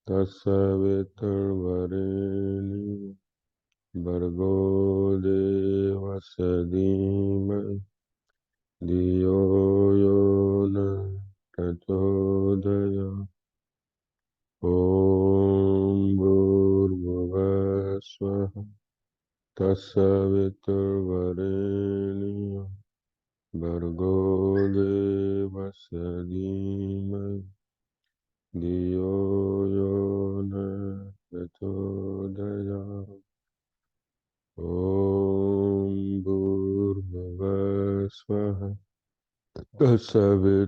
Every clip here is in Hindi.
तत्सवितुर्वरेण्यं भर्गो देवस्य धीमहि धियो यो न प्रचोदयात्। ॐ भूर्भुवः स्वः तत्सवितुर्वरेण्यं भर्गो देवस्य धीमहि धियो यो न प्रचोदयात्। ॐ भूर्भुवः स्वः तत्सवितुर्वरेण्यं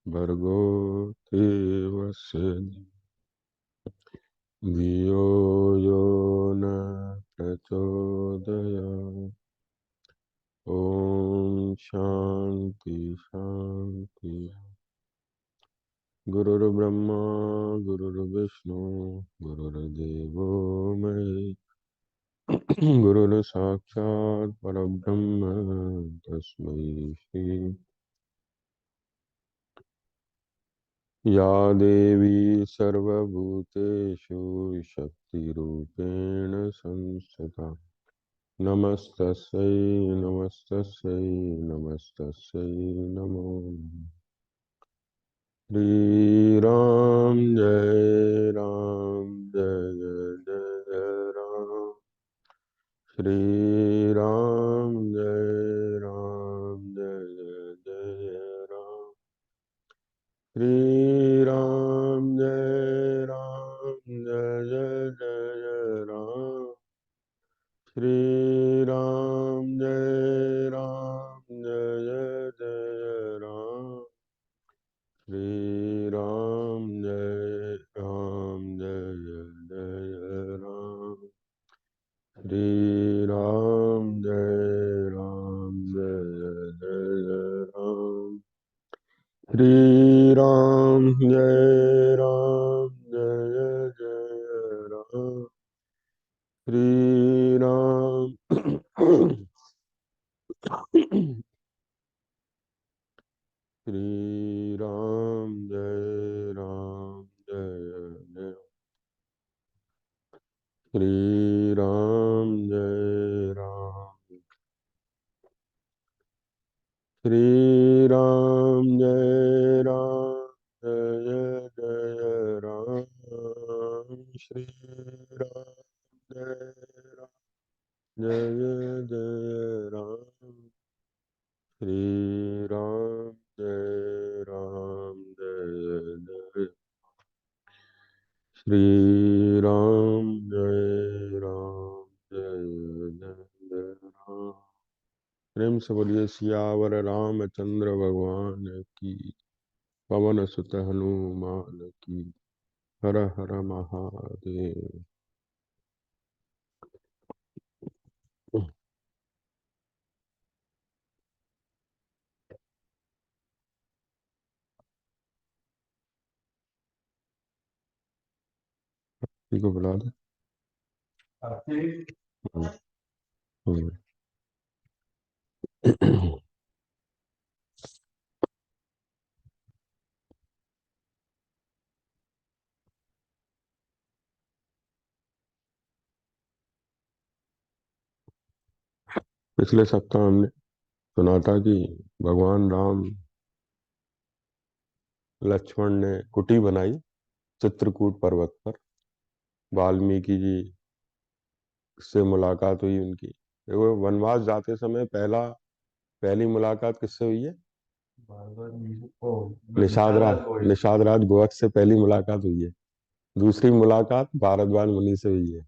भर्गो देवस्य धियो यो न प्रचोदयात्। ॐ शान्ति शान्ति। गुरुर्ब्रह्मा गुरुर्विष्णु गुरुर्देवो महेश्वरः गुरुर्साक्षात् परब्रह्म तस्मै श्री। या देवी सर्वभूतेषु शक्तिरूपेण संस्थिता नमस्तस्यै नमस्तस्यै नमस्तस्यै नमो नमः। श्री राम जय राम जय जय राम। श्री राम जय राम जय जय राम। श्री राम जय राम जय जय राम। श्री राम जय राम जय जय राम। श्री राम जय राम जय जय राम। श्री राम जय राम जय जय राम। श्री राम जय राम जय जय राम। श्री राम श्री राम जय राम जय जय। श्री राम जय राम। श्री राम जय राम जय जय राम। श्री राम जय राम जय जय राम। श्री राम जय राम जय जय। श्री राम जय राम जय जय राम। प्रेम से बोलिए सियावर रामचंद्र भगवान की। पवन सुत हनुमान की। हर हर महादेव। को बुला दे। पिछले सप्ताह हमने सुना था कि भगवान राम लक्ष्मण ने कुटी बनाई चित्रकूट पर्वत पर। वाल्मीकि जी से मुलाकात हुई उनकी। देखो वनवास जाते समय पहली मुलाकात किससे हुई है? निषाद राज गोवत्स से पहली मुलाकात हुई है। दूसरी मुलाकात भारद्वाज मुनि से हुई है।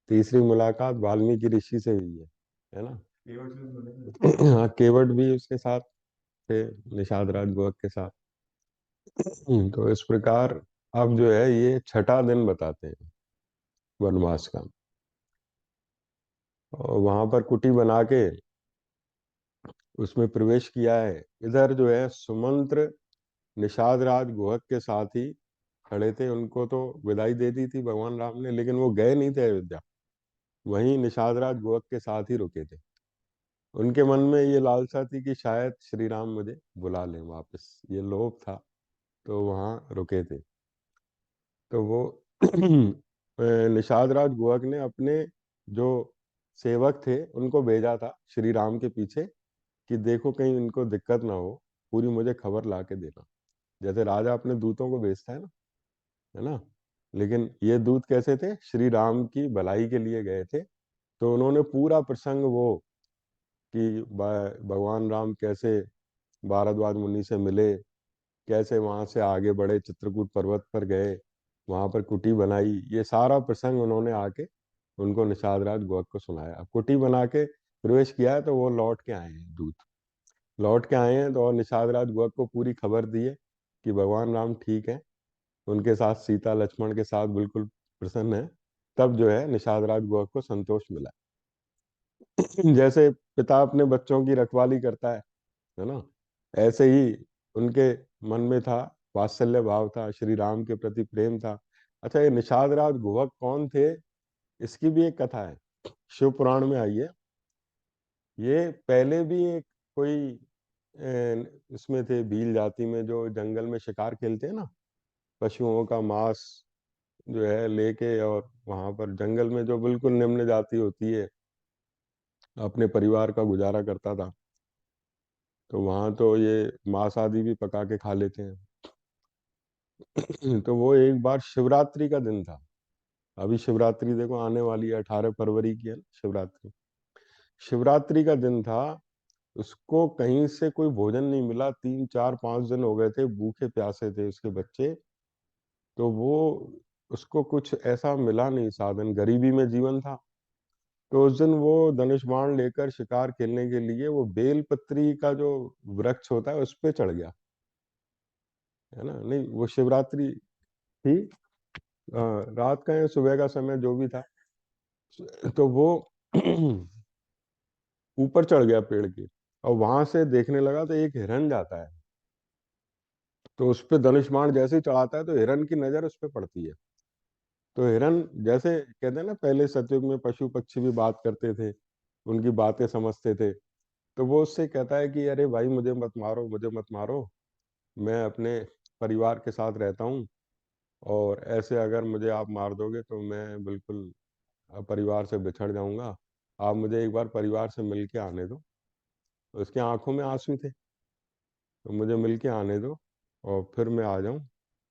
तीसरी मुलाकात वाल्मीकि ऋषि से हुई है ना? हाँ, केवट भी उसके साथ थे, निषाद राज गोवत्स के साथ। तो इस प्रकार अब जो है ये छठा दिन बताते हैं वनवास का। और वहां पर कुटी बना के उसमें प्रवेश किया है। इधर जो है सुमंत्र निषाद राज गोहत के साथ ही खड़े थे। उनको तो विदाई दे दी थी भगवान राम ने, लेकिन वो गए नहीं थे अयोध्या। वहीं निषाद राज गोहत के साथ ही रुके थे। उनके मन में ये लालसा थी कि शायद श्री राम मुझे बुला लें वापस, ये लोभ था। तो वहाँ रुके थे। तो वो निषाद राज गोवक ने अपने जो सेवक थे उनको भेजा था श्री राम के पीछे कि देखो कहीं इनको दिक्कत ना हो, पूरी मुझे खबर ला के देना। जैसे राजा अपने दूतों को भेजता है ना। लेकिन ये दूत कैसे थे, श्री राम की भलाई के लिए गए थे। तो उन्होंने पूरा प्रसंग वो कि भगवान राम कैसे भारद्वाज मुनि से मिले, कैसे वहां से आगे बढ़े, चित्रकूट पर्वत पर गए, वहां पर कुटी बनाई, ये सारा प्रसंग उन्होंने आके उनको निषाद राज गोवक को सुनाया। अब कुटी बना के प्रवेश किया है तो वो लौट के आए हैं दूत, लौट के आए हैं तो, और निषाद राज गोवक को पूरी खबर दी है कि भगवान राम ठीक है, उनके साथ सीता लक्ष्मण के साथ बिल्कुल प्रसन्न है। तब जो है निषाद राज गोवक को संतोष मिला। जैसे पिता अपने बच्चों की रखवाली करता है ना, ऐसे ही उनके मन में था, वात्सल्य भाव था, श्री राम के प्रति प्रेम था। अच्छा, ये निषाद राज गोवक कौन थे, इसकी भी एक कथा है, शिव पुराण में आई है। ये पहले भी एक कोई इसमें थे, भील जाति में, जो जंगल में शिकार खेलते हैं ना, पशुओं का मांस जो है लेके, और वहां पर जंगल में जो बिल्कुल निम्न जाति होती है, अपने परिवार का गुजारा करता था। तो वहां तो ये मांस आदि भी पका के खा लेते हैं। तो वो एक बार शिवरात्रि का दिन था, अभी शिवरात्रि देखो आने वाली है, 18 फरवरी की है ना शिवरात्रि। शिवरात्रि का दिन था, उसको कहीं से कोई भोजन नहीं मिला, 3 4 5 दिन हो गए थे, भूखे प्यासे थे उसके बच्चे। तो वो, उसको कुछ ऐसा मिला नहीं साधन, गरीबी में जीवन था। तो उस दिन वो धनुष बाण लेकर शिकार खेलने के लिए वो बेलपत्री का जो वृक्ष होता है उस पे चढ़ गया, है ना। नहीं, वो शिवरात्रि थी, रात का या सुबह का समय जो भी था। तो वो ऊपर चढ़ गया पेड़ के, और वहां से देखने लगा तो एक हिरन जाता है। तो उस पे धनुष बाण जैसे ही चढ़ाता है तो हिरन की नजर उस पे पड़ती है। तो हिरन, जैसे कहते हैं ना, पहले सतयुग में पशु पक्षी भी बात करते थे, उनकी बातें समझते थे। तो वो उससे कहता है कि अरे भाई मुझे मत मारो, मुझे मत मारो, मैं अपने परिवार के साथ रहता हूँ, और ऐसे अगर मुझे आप मार दोगे तो मैं बिल्कुल परिवार से बिछड़ जाऊंगा। आप मुझे एक बार परिवार से मिल के आने दो। उसकी आंखों में आंसू थे, तो मुझे मिल के आने दो, और फिर मैं आ जाऊं,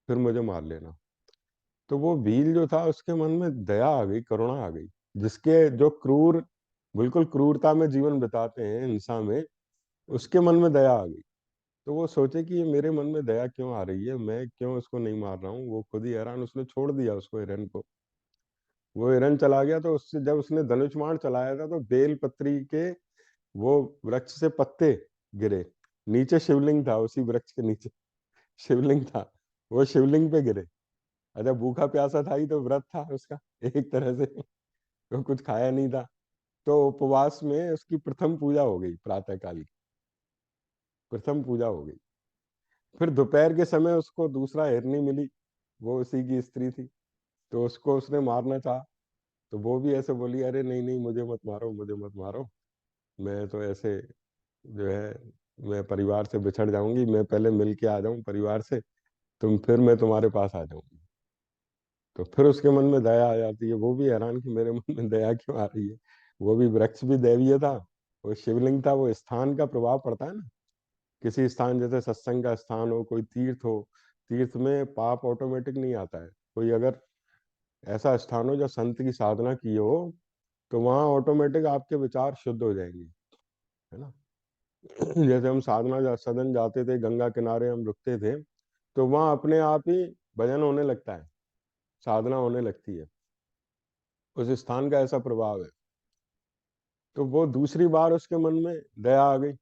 फिर मुझे मार लेना। तो वो भील जो था उसके मन में दया आ गई, करुणा आ गई। जिसके जो क्रूर, बिल्कुल क्रूरता में जीवन बिताते हैं हिंसा में, उसके मन में दया आ गई। तो वो सोचे कि ये मेरे मन में दया क्यों आ रही है, मैं क्यों उसको नहीं मार रहा हूँ। वो खुद ही हैरान, उसने छोड़ दिया उसको, हिरन को। वो हिरन चला गया, तो उससे जब उसने धनुष बाण चलाया था तो बेल पत्री के वो वृक्ष से पत्ते गिरे, नीचे शिवलिंग था, उसी वृक्ष के नीचे शिवलिंग था, वो शिवलिंग पे गिरे। अच्छा, भूखा प्यासा था ही तो व्रत था उसका एक तरह से, तो कुछ खाया नहीं था। तो उपवास में उसकी प्रथम पूजा हो गई, प्रातः काल की प्रथम पूजा हो गई। फिर दोपहर के समय उसको दूसरा हिरनी मिली, वो उसी की स्त्री थी। तो उसको उसने मारना चाहा, तो वो भी ऐसे बोली, अरे नहीं नहीं, मुझे मत मारो, मुझे मत मारो, मैं तो ऐसे जो है, मैं परिवार से बिछड़ जाऊंगी, मैं पहले मिल के आ जाऊं परिवार से, तुम फिर मैं तुम्हारे पास आ जाऊंगी। तो फिर उसके मन में दया आ जाती है, वो भी हैरान कि मेरे मन में दया क्यों आ रही है। वो भी वृक्ष भी दैवीय था, वो शिवलिंग था, वो स्थान का प्रभाव पड़ता है ना। किसी स्थान, जैसे सत्संग का स्थान हो, कोई तीर्थ हो, तीर्थ में पाप ऑटोमेटिक नहीं आता है। कोई अगर ऐसा स्थान हो जहाँ संत की साधना की हो, तो वहाँ ऑटोमेटिक आपके विचार शुद्ध हो जाएंगे, है ना। जैसे हम साधना सदन जाते थे, गंगा किनारे हम रुकते थे, तो वहाँ अपने आप ही भजन होने लगता है, साधना होने लगती है, उस स्थान का ऐसा प्रभाव है। तो वो दूसरी बार उसके मन में दया आ गई।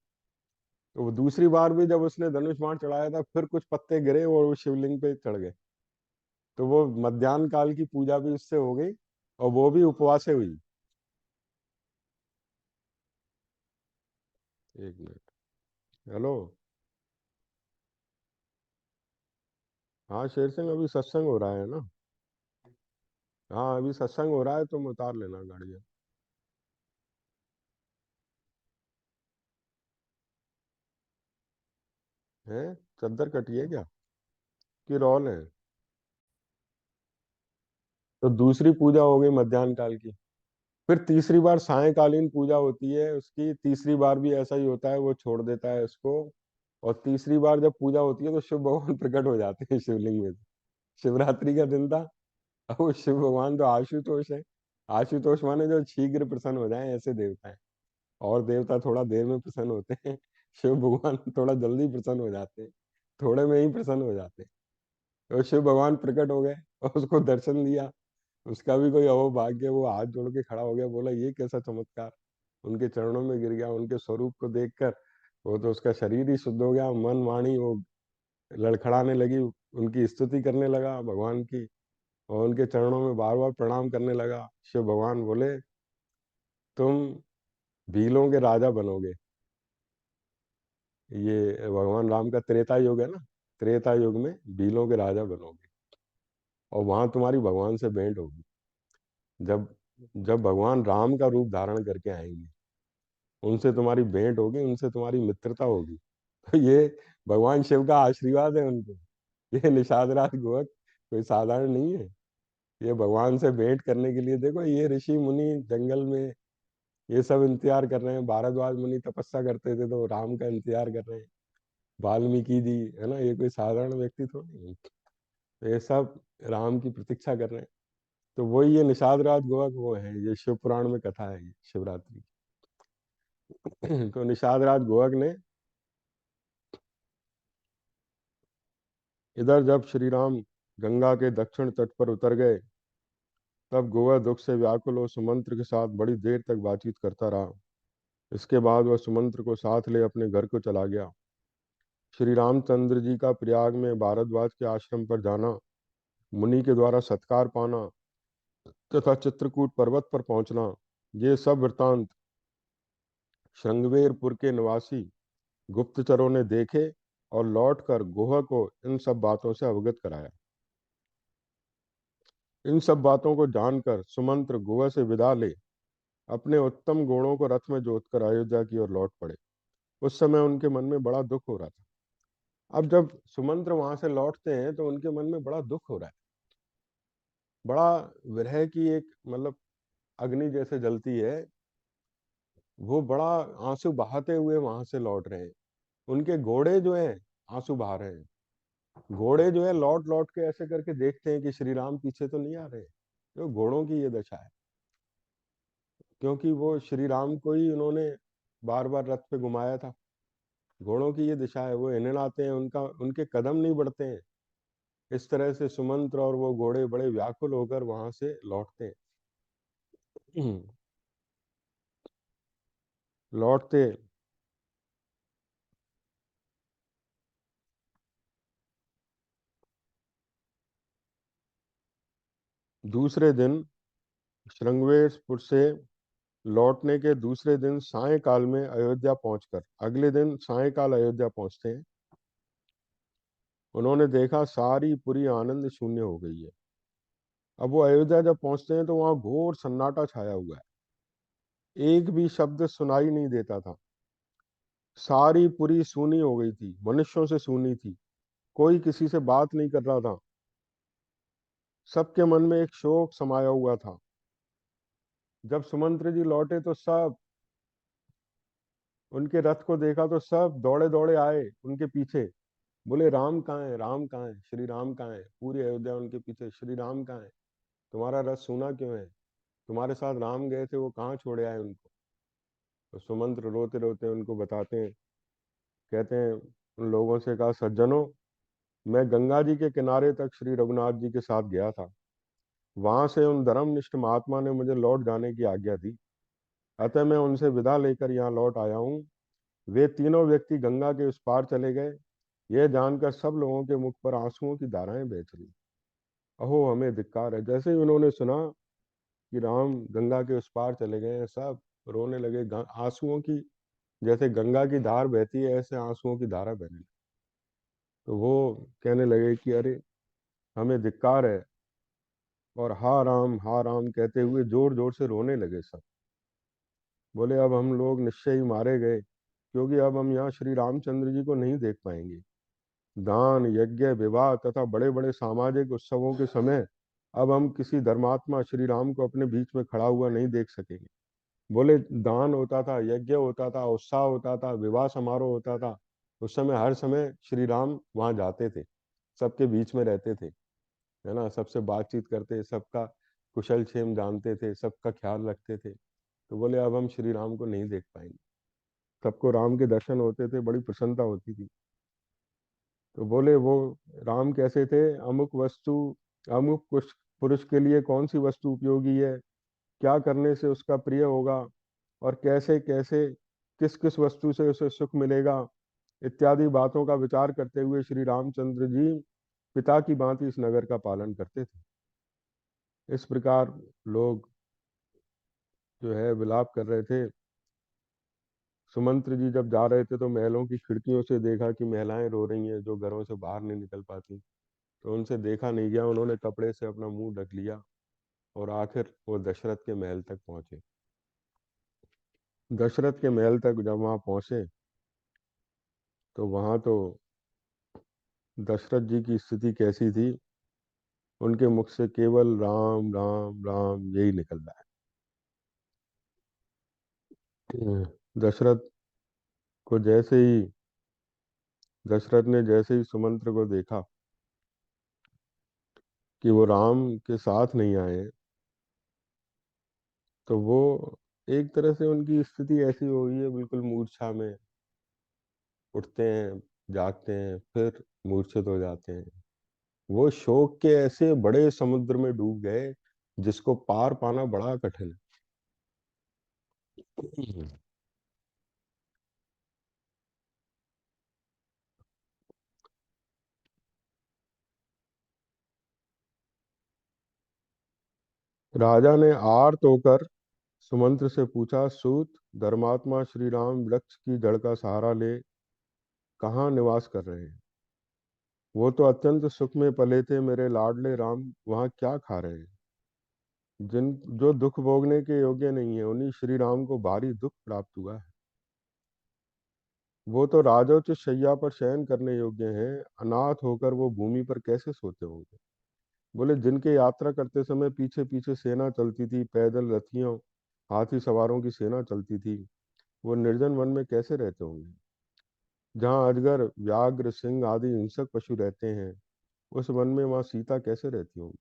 तो वो दूसरी बार भी जब उसने धनुष बाण चढ़ाया था, फिर कुछ पत्ते गिरे और वो शिवलिंग पे चढ़ गए। तो वो मध्याह्न काल की पूजा भी उससे हो गई, और वो भी उपवास से हुई। एक मिनट। हेलो। हाँ शेर सिंह, अभी सत्संग हो रहा है ना। हाँ अभी सत्संग हो रहा है, तुम उतार लेना गाड़ी। है, चद्दर कटी है क्या? उसकी रौल है। तो दूसरी पूजा हो गई मध्याह्न काल की। फिर तीसरी बार सायंकालीन पूजा होती है उसकी, तीसरी बार भी ऐसा ही होता है, वो छोड़ देता है उसको। और तीसरी बार जब पूजा होती है तो शिव भगवान प्रकट हो जाते हैं शिवलिंग में। शिवरात्रि का दिन था। अब वो शिव भगवान तो आशुतोष है। आशुतोष माने जो शीघ्र प्रसन्न हो जाए ऐसे देवता है। और देवता थोड़ा देर में प्रसन्न होते हैं। शिव भगवान थोड़ा जल्दी प्रसन्न हो जाते हैं। थोड़े में ही प्रसन्न हो जाते हैं। तो शिव भगवान प्रकट हो गए और उसको दर्शन दिया। उसका भी कोई अहोभाग्य, वो हाथ जोड़ के खड़ा हो गया, बोला ये कैसा चमत्कार। उनके चरणों में गिर गया, उनके स्वरूप को देखकर वो तो उसका शरीर ही शुद्ध हो गया, मन वाणी वो लड़खड़ाने लगी, उनकी स्तुति करने लगा भगवान की। और उनके चरणों में बार बार प्रणाम करने लगा। शिव भगवान बोले तुम भीलों के राजा बनोगे। ये भगवान राम का त्रेता युग है ना। त्रेता युग में भीलों के राजा बनोगे। और वहां तुम्हारी भगवान से भेंट होगी। जब जब भगवान राम का रूप धारण करके आएंगे, उनसे तुम्हारी भेंट होगी, उनसे तुम्हारी मित्रता होगी। तो ये भगवान शिव का आशीर्वाद है उनको। ये निषाद राज गोवक कोई साधारण नहीं है। ये भगवान से भेंट करने के लिए देखो, ये ऋषि मुनि जंगल में ये सब इंतजार कर रहे हैं। भारद्वाज मुनि तपस्या करते थे तो राम का इंतजार कर रहे हैं। वाल्मीकि जी है ना, ये कोई साधारण व्यक्ति थोड़ी है। तो ये सब राम की प्रतीक्षा कर रहे हैं। तो वही ये निषाद राज गोवक वो है, ये शिव पुराण में कथा है ये शिवरात्रि की। तो निषाद राज गोवक ने इधर जब श्री राम गंगा के दक्षिण तट पर उतर गए, तब गोवा दुख से व्याकुल हो सुमंत्र के साथ बड़ी देर तक बातचीत करता रहा। इसके बाद वह सुमंत्र को साथ ले अपने घर को चला गया। श्री रामचंद्र जी का प्रयाग में भारद्वाज के आश्रम पर जाना, मुनि के द्वारा सत्कार पाना तथा चित्रकूट पर्वत पर पहुंचना, ये सब वृतांत श्रृंगवेरपुर के निवासी गुप्तचरों ने देखे और लौटकर गुहा को इन सब बातों से अवगत कराया। इन सब बातों को जानकर सुमंत्र गुहा से विदा ले अपने उत्तम घोड़ों को रथ में जोतकर अयोध्या की ओर लौट पड़े। उस समय उनके मन में बड़ा दुख हो रहा था। अब जब सुमंत्र वहां से लौटते हैं तो उनके मन में बड़ा दुख हो रहा है। बड़ा विरह की एक मतलब अग्नि जैसे जलती है। वो बड़ा आंसू बहाते हुए वहां से लौट रहे हैं। उनके घोड़े जो हैं आंसू बहा रहे हैं। घोड़े जो है लौट लौट के ऐसे करके देखते हैं कि श्री राम पीछे तो नहीं आ रहे। तो घोड़ों की ये दशा है, क्योंकि वो श्री राम को ही उन्होंने बार बार रथ पे घुमाया था। घोड़ों की ये दिशा है, वो हिनहिनाते हैं, उनका उनके कदम नहीं बढ़ते हैं। इस तरह से सुमंत्र और वो घोड़े बड़े व्याकुल होकर वहां से लौटते हैं। लौटते दूसरे दिन श्रृंगवेरपुर से लौटने के दूसरे दिन सायंकाल में अयोध्या पहुंचकर अगले दिन सायंकाल अयोध्या पहुंचते हैं। उन्होंने देखा सारी पूरी आनंद शून्य हो गई है। अब वो अयोध्या जब पहुंचते हैं तो वहां घोर सन्नाटा छाया हुआ है। एक भी शब्द सुनाई नहीं देता था। सारी पूरी सूनी हो गई थी, मनुष्यों से सूनी थी। कोई किसी से बात नहीं कर रहा था। सबके मन में एक शोक समाया हुआ था। जब सुमंत्र जी लौटे तो सब उनके रथ को देखा तो सब दौड़े दौड़े आए उनके पीछे। बोले राम कहाँ है, राम कहाँ है, श्री राम कहाँ है। पूरी अयोध्या उनके पीछे, श्री राम कहाँ है, तुम्हारा रथ सूना क्यों है, तुम्हारे साथ राम गए थे वो कहाँ छोड़े आए उनको। तो सुमंत्र रोते रोते उनको बताते हैं। कहते हैं उन लोगों से, कहा सज्जनों, मैं गंगा जी के किनारे तक श्री रघुनाथ जी के साथ गया था। वहां से उन धर्मनिष्ठ महात्मा ने मुझे लौट जाने की आज्ञा दी। अतः मैं उनसे विदा लेकर यहाँ लौट आया हूँ। वे तीनों व्यक्ति गंगा के उस पार चले गए। यह जानकर सब लोगों के मुख पर आंसुओं की धाराएं बह चली। अहो हमें धिक्कार है। जैसे ही उन्होंने सुना कि राम गंगा के उस पार चले गए हैं, सब रोने लगे। आंसुओं की, जैसे गंगा की धार बहती है ऐसे आंसुओं की धारा बहने लगी। तो वो कहने लगे कि अरे हमें धिक्कार है। और हा राम कहते हुए जोर जोर से रोने लगे सब। बोले अब हम लोग निश्चय ही मारे गए, क्योंकि अब हम यहाँ श्री रामचंद्र जी को नहीं देख पाएंगे। दान, यज्ञ, विवाह तथा बड़े बड़े सामाजिक उत्सवों के समय अब हम किसी धर्मात्मा श्री राम को अपने बीच में खड़ा हुआ नहीं देख सकेंगे। बोले दान होता था, यज्ञ होता था, उत्साह होता था, विवाह समारोह होता था, उस समय हर समय श्री राम वहां जाते थे, सबके बीच में रहते थे, है ना, सबसे बातचीत करते, सबका कुशल क्षेम जानते थे, सबका ख्याल रखते थे। तो बोले अब हम श्री राम को नहीं देख पाएंगे। सबको राम के दर्शन होते थे, बड़ी प्रसन्नता होती थी। तो बोले वो राम कैसे थे, अमुक वस्तु, अमुक कुछ पुरुष के लिए कौन सी वस्तु उपयोगी है, क्या करने से उसका प्रिय होगा, और कैसे कैसे किस किस वस्तु से उसे सुख मिलेगा, इत्यादि बातों का विचार करते हुए श्री रामचंद्र जी पिता की भांति इस नगर का पालन करते थे। इस प्रकार लोग जो है विलाप कर रहे थे। सुमंत्र जी जब जा रहे थे तो महलों की खिड़कियों से देखा कि महिलाएं रो रही हैं जो घरों से बाहर नहीं निकल पाती। तो उनसे देखा नहीं गया, उन्होंने कपड़े से अपना मुंह ढक लिया और आखिर वो दशरथ के महल तक पहुंचे। दशरथ के महल तक जब वहां पहुंचे तो वहां तो दशरथ जी की स्थिति कैसी थी, उनके मुख से केवल राम राम राम यही निकल रहा है। दशरथ को जैसे ही दशरथ ने जैसे ही सुमंत्र को देखा कि वो राम के साथ नहीं आए, तो वो एक तरह से उनकी स्थिति ऐसी हो गई है, बिल्कुल मूर्छा में, उठते हैं, जागते हैं, फिर मूर्छित हो जाते हैं। वो शोक के ऐसे बड़े समुद्र में डूब गए जिसको पार पाना बड़ा कठिन है। राजा ने आर्त होकर सुमंत्र से पूछा, सूत, धर्मात्मा श्री राम वृक्ष की जड़ का सहारा ले कहाँ निवास कर रहे हैं? वो तो अत्यंत सुख में पले थे, मेरे लाडले राम वहाँ क्या खा रहे हैं? जिन जो दुख भोगने के योग्य नहीं है उन्हीं श्री राम को भारी दुख प्राप्त हुआ है। वो तो राजोचित शैया पर शयन करने योग्य हैं, अनाथ होकर वो भूमि पर कैसे सोते होंगे? बोले जिनके यात्रा करते समय पीछे पीछे सेना चलती थी, पैदल रथियों हाथी सवारों की सेना चलती थी, वो निर्जन वन में कैसे रहते होंगे? जहाँ अजगर, व्याघ्र, सिंह आदि हिंसक पशु रहते हैं, उस वन में वहाँ सीता कैसे रहती होंगी?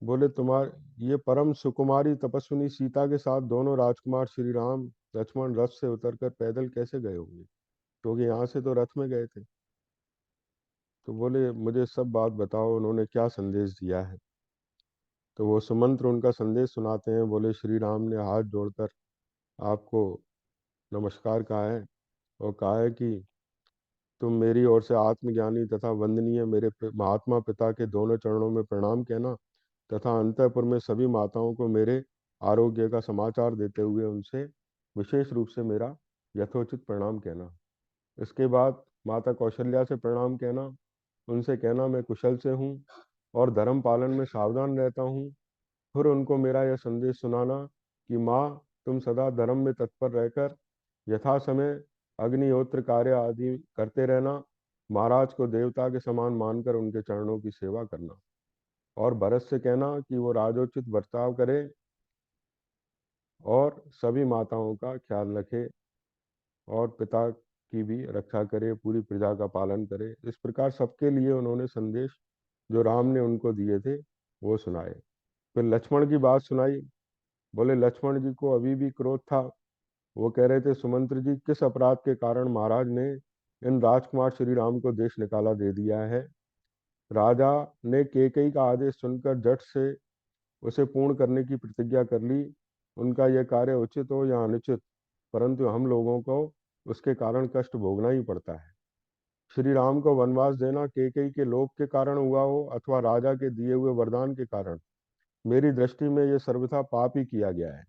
बोले तुम्हारे ये परम सुकुमारी तपस्विनी सीता के साथ दोनों राजकुमार श्री राम लक्ष्मण रथ से उतरकर पैदल कैसे गए होंगे, क्योंकि यहाँ से तो रथ में गए थे। तो बोले मुझे सब बात बताओ, उन्होंने क्या संदेश दिया है? तो वो सुमंत्र उनका संदेश सुनाते हैं। बोले श्री राम ने हाथ जोड़कर आपको नमस्कार कहा है और कहा है कि तुम मेरी ओर से आत्मज्ञानी तथा वंदनीय मेरे महात्मा पिता के दोनों चरणों में प्रणाम कहना, तथा अंतःपुर में सभी माताओं को मेरे आरोग्य का समाचार देते हुए उनसे विशेष रूप से मेरा यथोचित प्रणाम कहना। इसके बाद माता कौशल्या से प्रणाम कहना, उनसे कहना मैं कुशल से हूँ और धर्म पालन में सावधान रहता हूँ। फिर उनको मेरा यह संदेश सुनाना कि माँ, तुम सदा धर्म में तत्पर रहकर यथा समय अग्निहोत्र कार्य आदि करते रहना, महाराज को देवता के समान मानकर उनके चरणों की सेवा करना, और भरत से कहना कि वो राजोचित बर्ताव करे और सभी माताओं का ख्याल रखे और पिता की भी रक्षा करे, पूरी प्रजा का पालन करे। इस प्रकार सबके लिए उन्होंने संदेश जो राम ने उनको दिए थे वो सुनाए। फिर लक्ष्मण की बात सुनाई। बोले लक्ष्मण जी को अभी भी क्रोध था। वो कह रहे थे सुमंत्र जी, किस अपराध के कारण महाराज ने इन राजकुमार श्री राम को देश निकाला दे दिया है? राजा ने केकई का आदेश सुनकर झट से उसे पूर्ण करने की प्रतिज्ञा कर ली। उनका यह कार्य उचित हो या अनुचित, परंतु हम लोगों को उसके कारण कष्ट भोगना ही पड़ता है। श्री राम को वनवास देना केकई के लोभ के कारण हुआ हो अथवा राजा के दिए हुए वरदान के कारण, मेरी दृष्टि में यह सर्वथा पाप ही किया गया है।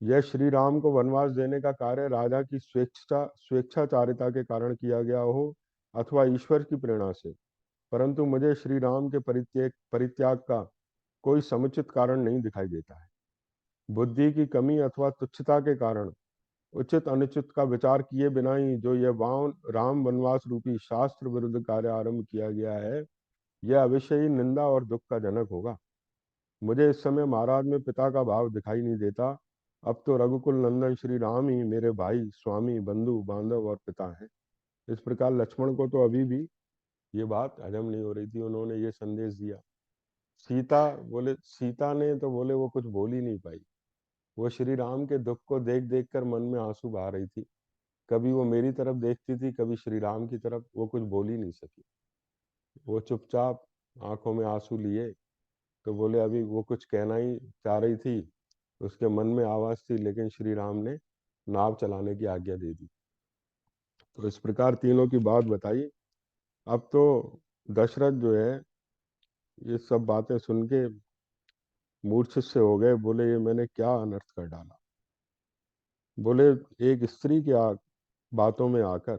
यह श्री राम को वनवास देने का कार्य राजा की स्वेच्छाचारिता के कारण किया गया हो अथवा ईश्वर की प्रेरणा से, परंतु मुझे श्री राम के परित्याग परित्याग का कोई समुचित कारण नहीं दिखाई देता है। बुद्धि की कमी अथवा तुच्छता के कारण उचित अनुचित का विचार किए बिना ही जो यह राम वनवास रूपी शास्त्र विरुद्ध कार्य आरंभ किया गया है, यह अवश्य ही निंदा और दुख का जनक होगा। मुझे इस समय महाराज में पिता का भाव दिखाई नहीं देता। अब तो रघुकुल नंदन श्री राम ही मेरे भाई, स्वामी, बंधु बांधव और पिता हैं। इस प्रकार लक्ष्मण को तो अभी भी ये बात हजम नहीं हो रही थी। उन्होंने ये संदेश दिया। सीता ने तो बोले वो कुछ बोल ही नहीं पाई। वो श्री राम के दुख को देख देख कर मन में आंसू बहा रही थी। कभी वो मेरी तरफ देखती थी, कभी श्री राम की तरफ। वो कुछ बोल ही नहीं सकी। वो चुपचाप आंखों में आंसू लिए। तो बोले अभी वो कुछ कहना ही चाह रही थी, उसके मन में आवाज थी, लेकिन श्री राम ने नाव चलाने की आज्ञा दे दी। तो इस प्रकार तीनों की बात बताई। अब तो दशरथ जो है ये सब बातें सुन के मूर्छित से हो गए। बोले ये मैंने क्या अनर्थ कर डाला। बोले एक स्त्री की बातों में आकर,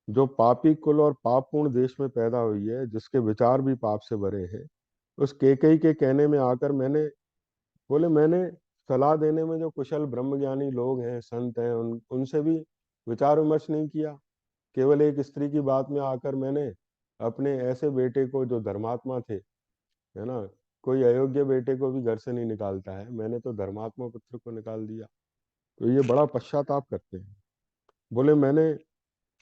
जो पापी कुल और पापपूर्ण देश में पैदा हुई है, जिसके विचार भी पाप से भरे हैं, उस केकई के कहने में आकर मैंने सलाह देने में जो कुशल ब्रह्मज्ञानी लोग हैं, संत हैं, उनसे भी विचार विमर्श नहीं किया। केवल एक स्त्री की बात में आकर मैंने अपने ऐसे बेटे को जो धर्मात्मा थे, है ना, कोई अयोग्य बेटे को भी घर से नहीं निकालता है, मैंने तो धर्मात्मा पुत्र को निकाल दिया। तो ये बड़ा पश्चाताप करते हैं। बोले मैंने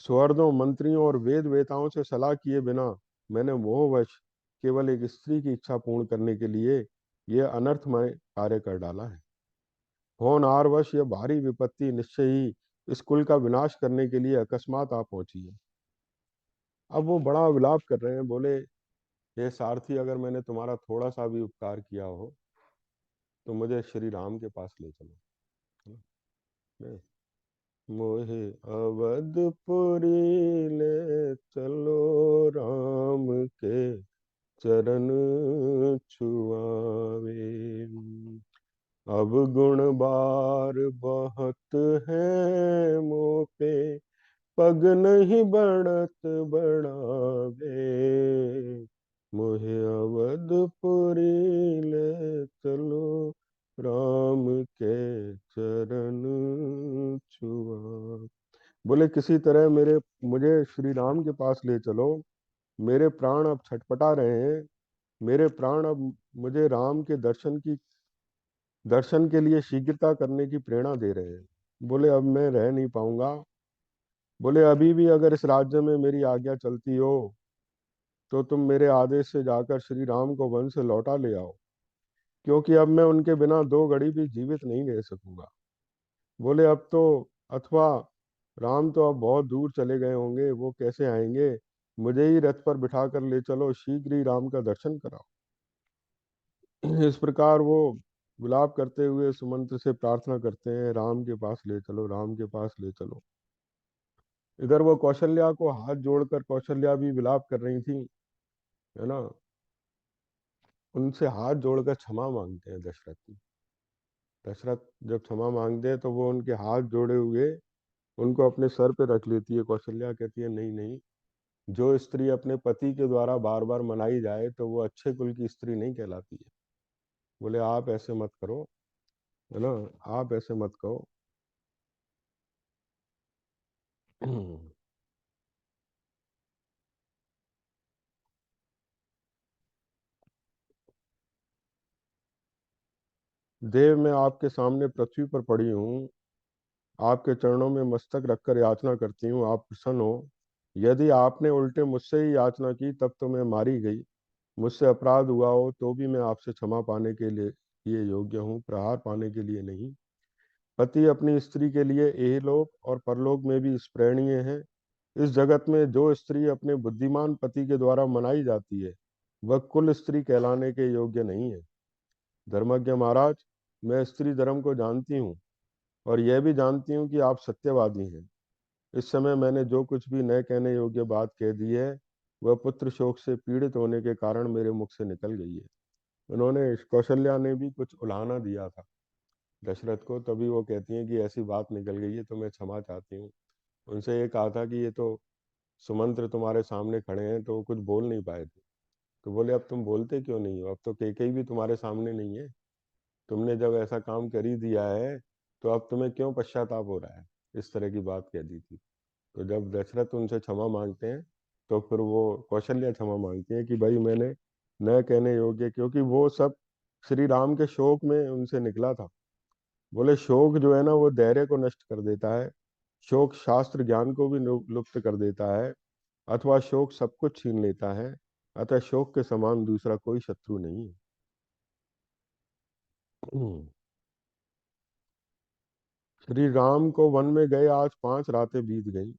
स्वर्णों, मंत्रियों और वेद वेताओं से सलाह किए बिना मैंने मोहवश केवल एक स्त्री की इच्छा पूर्ण करने के लिए यह अनर्थमय कार्य कर डाला है। होनहारवश यह भारी विपत्ति निश्चय ही इस कुल का विनाश करने के लिए अकस्मात आ पहुंची है। अब वो बड़ा विलाप कर रहे हैं। बोले हे सारथी, अगर मैंने तुम्हारा थोड़ा सा भी उपकार किया हो तो मुझे श्री राम के पास ले चलो, है ना? नहीं, मोहे अवधपुरी ले चलो, राम के चरण छुआवे। अब गुण बार बहुत है मोह पे, पग नहीं बढ़त बढ़ावे। मोहे अवधपुरी ले चलो, राम के चरण छुआ। बोले किसी तरह मुझे श्री राम के पास ले चलो। मेरे प्राण अब छटपटा रहे हैं। मेरे प्राण अब मुझे राम के दर्शन के लिए शीघ्रता करने की प्रेरणा दे रहे हैं। बोले अब मैं रह नहीं पाऊंगा। बोले अभी भी अगर इस राज्य में मेरी आज्ञा चलती हो तो तुम मेरे आदेश से जाकर श्री राम को वन से लौटा ले आओ, क्योंकि अब मैं उनके बिना दो घड़ी भी जीवित नहीं रह सकूंगा। बोले अब तो, अथवा राम तो अब बहुत दूर चले गए होंगे, वो कैसे आएंगे। मुझे ही रथ पर बिठा कर ले चलो, शीघ्र ही राम का दर्शन कराओ। इस प्रकार वो विलाप करते हुए सुमंत्र से प्रार्थना करते हैं, राम के पास ले चलो, राम के पास ले चलो। इधर वो कौशल्या को हाथ जोड़कर कौशल्या भी विलाप कर रही थी, है ना। उनसे हाथ जोड़कर क्षमा मांगते हैं दशरथ। दशरथ जब क्षमा मांगते हैं तो वो उनके हाथ जोड़े हुए उनको अपने सर पे रख लेती है। कौशल्या कहती है नहीं नहीं, जो स्त्री अपने पति के द्वारा बार बार मनाई जाए तो वो अच्छे कुल की स्त्री नहीं कहलाती है। बोले आप ऐसे मत करो, है ना, आप ऐसे मत कहो। देव, मैं आपके सामने पृथ्वी पर पड़ी हूँ, आपके चरणों में मस्तक रखकर याचना करती हूँ, आप प्रसन्न हो। यदि आपने उल्टे मुझसे ही याचना की तब तो मैं मारी गई। मुझसे अपराध हुआ हो तो भी मैं आपसे क्षमा पाने के लिए ये योग्य हूँ, प्रहार पाने के लिए नहीं। पति अपनी स्त्री के लिए इहलोक और परलोक में भी स्मरणीय है। इस जगत में जो स्त्री अपने बुद्धिमान पति के द्वारा मनाई जाती है वह कुल स्त्री कहलाने के योग्य नहीं है। धर्मज्ञ महाराज, मैं स्त्री धर्म को जानती हूँ और यह भी जानती हूँ कि आप सत्यवादी हैं। इस समय मैंने जो कुछ भी न कहने योग्य बात कह दी है वह पुत्र शोक से पीड़ित होने के कारण मेरे मुख से निकल गई है। उन्होंने, कौशल्या ने भी कुछ उलाहना दिया था दशरथ को, तभी वो कहती हैं कि ऐसी बात निकल गई है तो मैं क्षमा चाहती हूँ। उनसे ये कहा था कि ये तो सुमंत्र तुम्हारे सामने खड़े हैं, तो वो कुछ बोल नहीं पाए थे। तो बोले अब तुम बोलते क्यों नहीं हो, अब तो केकई भी तुम्हारे सामने नहीं है। तुमने जब ऐसा काम कर ही दिया है तो अब तुम्हें क्यों पश्चाताप हो रहा है, इस तरह की बात कह दी थी। तो जब दशरथ उनसे क्षमा मांगते हैं, तो फिर वो कौशल्या क्षमा मांगती है कि भाई मैंने न कहने योग्य, क्योंकि वो सब श्री राम के शोक में उनसे निकला था। बोले शोक जो है ना वो धैर्य को नष्ट कर देता है, शोक शास्त्र ज्ञान को भी लुप्त कर देता है, अथवा शोक सब कुछ छीन लेता है। अतः शोक के समान दूसरा कोई शत्रु नहीं है। श्री राम को वन में गए आज 5 रातें बीत गई,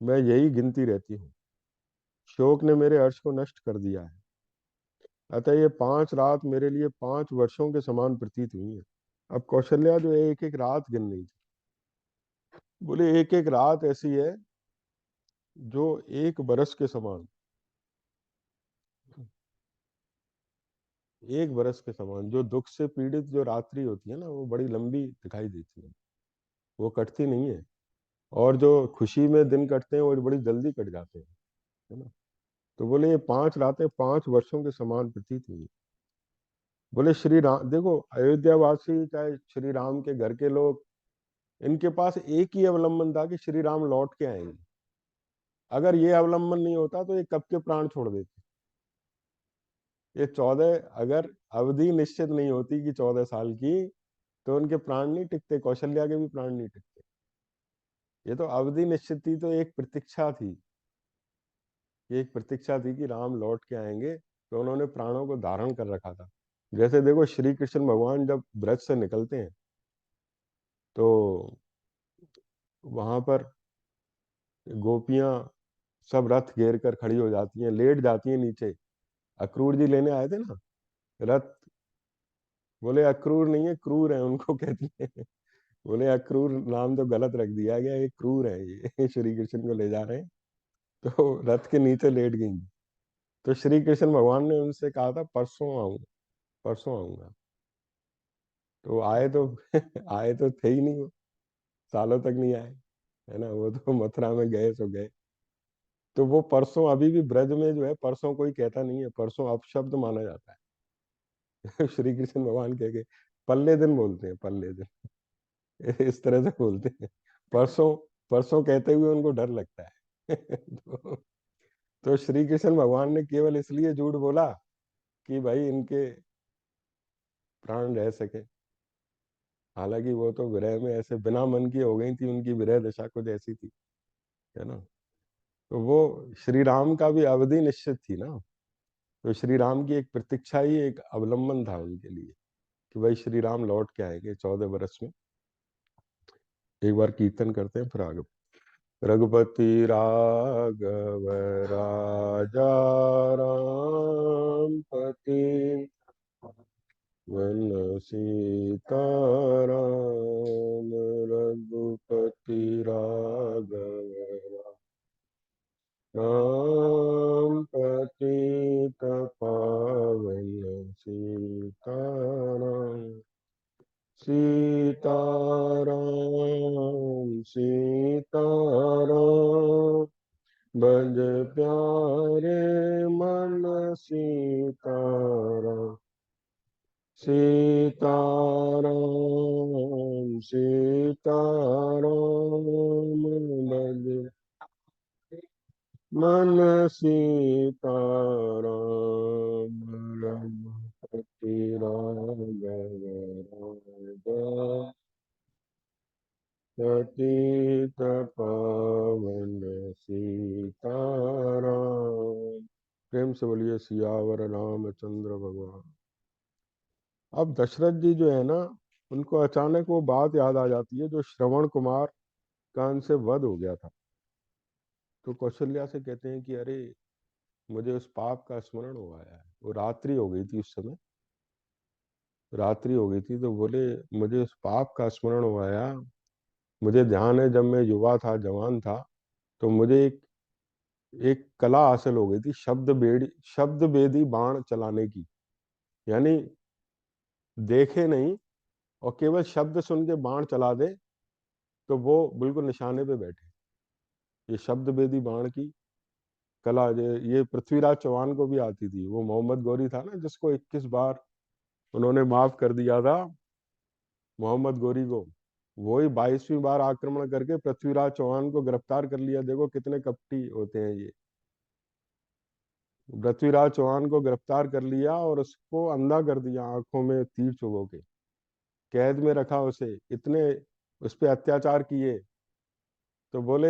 मैं यही गिनती रहती हूँ। शोक ने मेरे हर्ष को नष्ट कर दिया है, अतः ये 5 रात मेरे लिए 5 वर्षों के समान प्रतीत हुई है। अब कौशल्या जो है एक एक रात गिन रही थी। बोले एक एक रात ऐसी है जो 1 बरस के समान, 1 बरस के समान। जो दुख से पीड़ित जो रात्रि होती है ना वो बड़ी लंबी दिखाई देती है, वो कटती नहीं है। और जो खुशी में दिन कटते हैं वो बड़ी जल्दी कट जाते हैं, है ना। तो बोले ये 5 रातें 5 वर्षों के समान प्रतीत हुई। बोले श्री राम देखो, अयोध्या वासी चाहे श्री राम के घर के लोग, इनके पास एक ही अवलंबन था कि श्री राम लौट के आएंगे। अगर ये अवलंबन नहीं होता तो ये कब के प्राण छोड़ देते। ये 14, अगर अवधि निश्चित नहीं होती कि 14 साल की, तो उनके प्राण नहीं टिकते, कौशल्या के भी प्राण नहीं टिकते। ये तो अवधि निश्चित थी, तो एक प्रतीक्षा थी, ये एक प्रतीक्षा थी कि राम लौट के आएंगे, तो उन्होंने प्राणों को धारण कर रखा था। जैसे देखो श्री कृष्ण भगवान जब ब्रज से निकलते हैं, तो वहां पर गोपियां सब रथ घेर कर खड़ी हो जाती हैं, लेट जाती हैं नीचे। अक्रूर जी लेने आए थे ना रथ। बोले अक्रूर नहीं है, क्रूर है उनको कहती है। बोले अक्रूर नाम तो गलत रख दिया गया, ये क्रूर है ये। श्री कृष्ण को ले जा रहे हैं, तो रथ के नीचे लेट गई। तो श्री कृष्ण भगवान ने उनसे कहा था परसों आऊंगा, परसों आऊंगा। तो आए तो आए तो थे ही नहीं वो, सालों तक नहीं आए, है ना। वो तो मथुरा में गए सो गए। तो वो परसों अभी भी ब्रज में जो है परसों कोई कहता नहीं है, परसों अपशब्द माना जाता है। श्री कृष्ण भगवान कह के पल्ले दिन बोलते हैं, पल्ले दिन। इस तरह से बोलते हैं। परसों, परसों कहते हुए उनको डर लगता है। तो श्री कृष्ण भगवान ने केवल इसलिए झूठ बोला कि भाई इनके प्राण रह सके। हालांकि वो तो विरह में ऐसे बिना मन की हो गई थी, उनकी विरह दशा कुछ ऐसी थी, है ना। तो वो श्री राम का भी अवधि निश्चित थी ना। तो श्री राम की एक प्रतीक्षा ही एक अवलंबन था उनके लिए, कि भाई श्री राम लौट के आएंगे 14 बरस में। एक बार कीर्तन करते हैं फिर आगे। रघुपति राघव राजा राम पति वन सीताराम। रघुपति राघव राम पतित पावन सीताराम। सीताराम सीताराम भज प्यारे मन सीताराम। सीताराम सीताराम भज मन सीताराम। रघुपति राघव राजा पतित पावन सीताराम। प्रेम से बोलिए सियावर रामचंद्र भगवान। अब दशरथ जी जो है ना, उनको अचानक वो बात याद आ जाती है जो श्रवण कुमार का उनसे वध हो गया था। तो कौशल्या से कहते हैं कि अरे मुझे उस पाप का स्मरण हो आया है। वो रात्रि हो गई थी उस समय, रात्रि हो गई थी। तो बोले मुझे उस पाप का स्मरण हो आया। मुझे ध्यान है जब मैं युवा था, जवान था, तो मुझे एक एक कला हासिल हो गई थी, शब्द बेदी बाण चलाने की। यानी देखे नहीं और केवल शब्द सुन के बाण चला दे, तो वो बिल्कुल निशाने पे बैठे। ये शब्द बेदी बाण की कला ये पृथ्वीराज चौहान को भी आती थी। वो मोहम्मद गौरी था ना जिसको 21 बार उन्होंने माफ कर दिया था, मोहम्मद गोरी को, वही 22वीं बार आक्रमण करके पृथ्वीराज चौहान को गिरफ्तार कर लिया। देखो कितने कपटी होते हैं ये। पृथ्वीराज चौहान को गिरफ्तार कर लिया और उसको अंधा कर दिया, आंखों में तीर चुभो के कैद में रखा उसे, इतने उस पे अत्याचार किए। तो बोले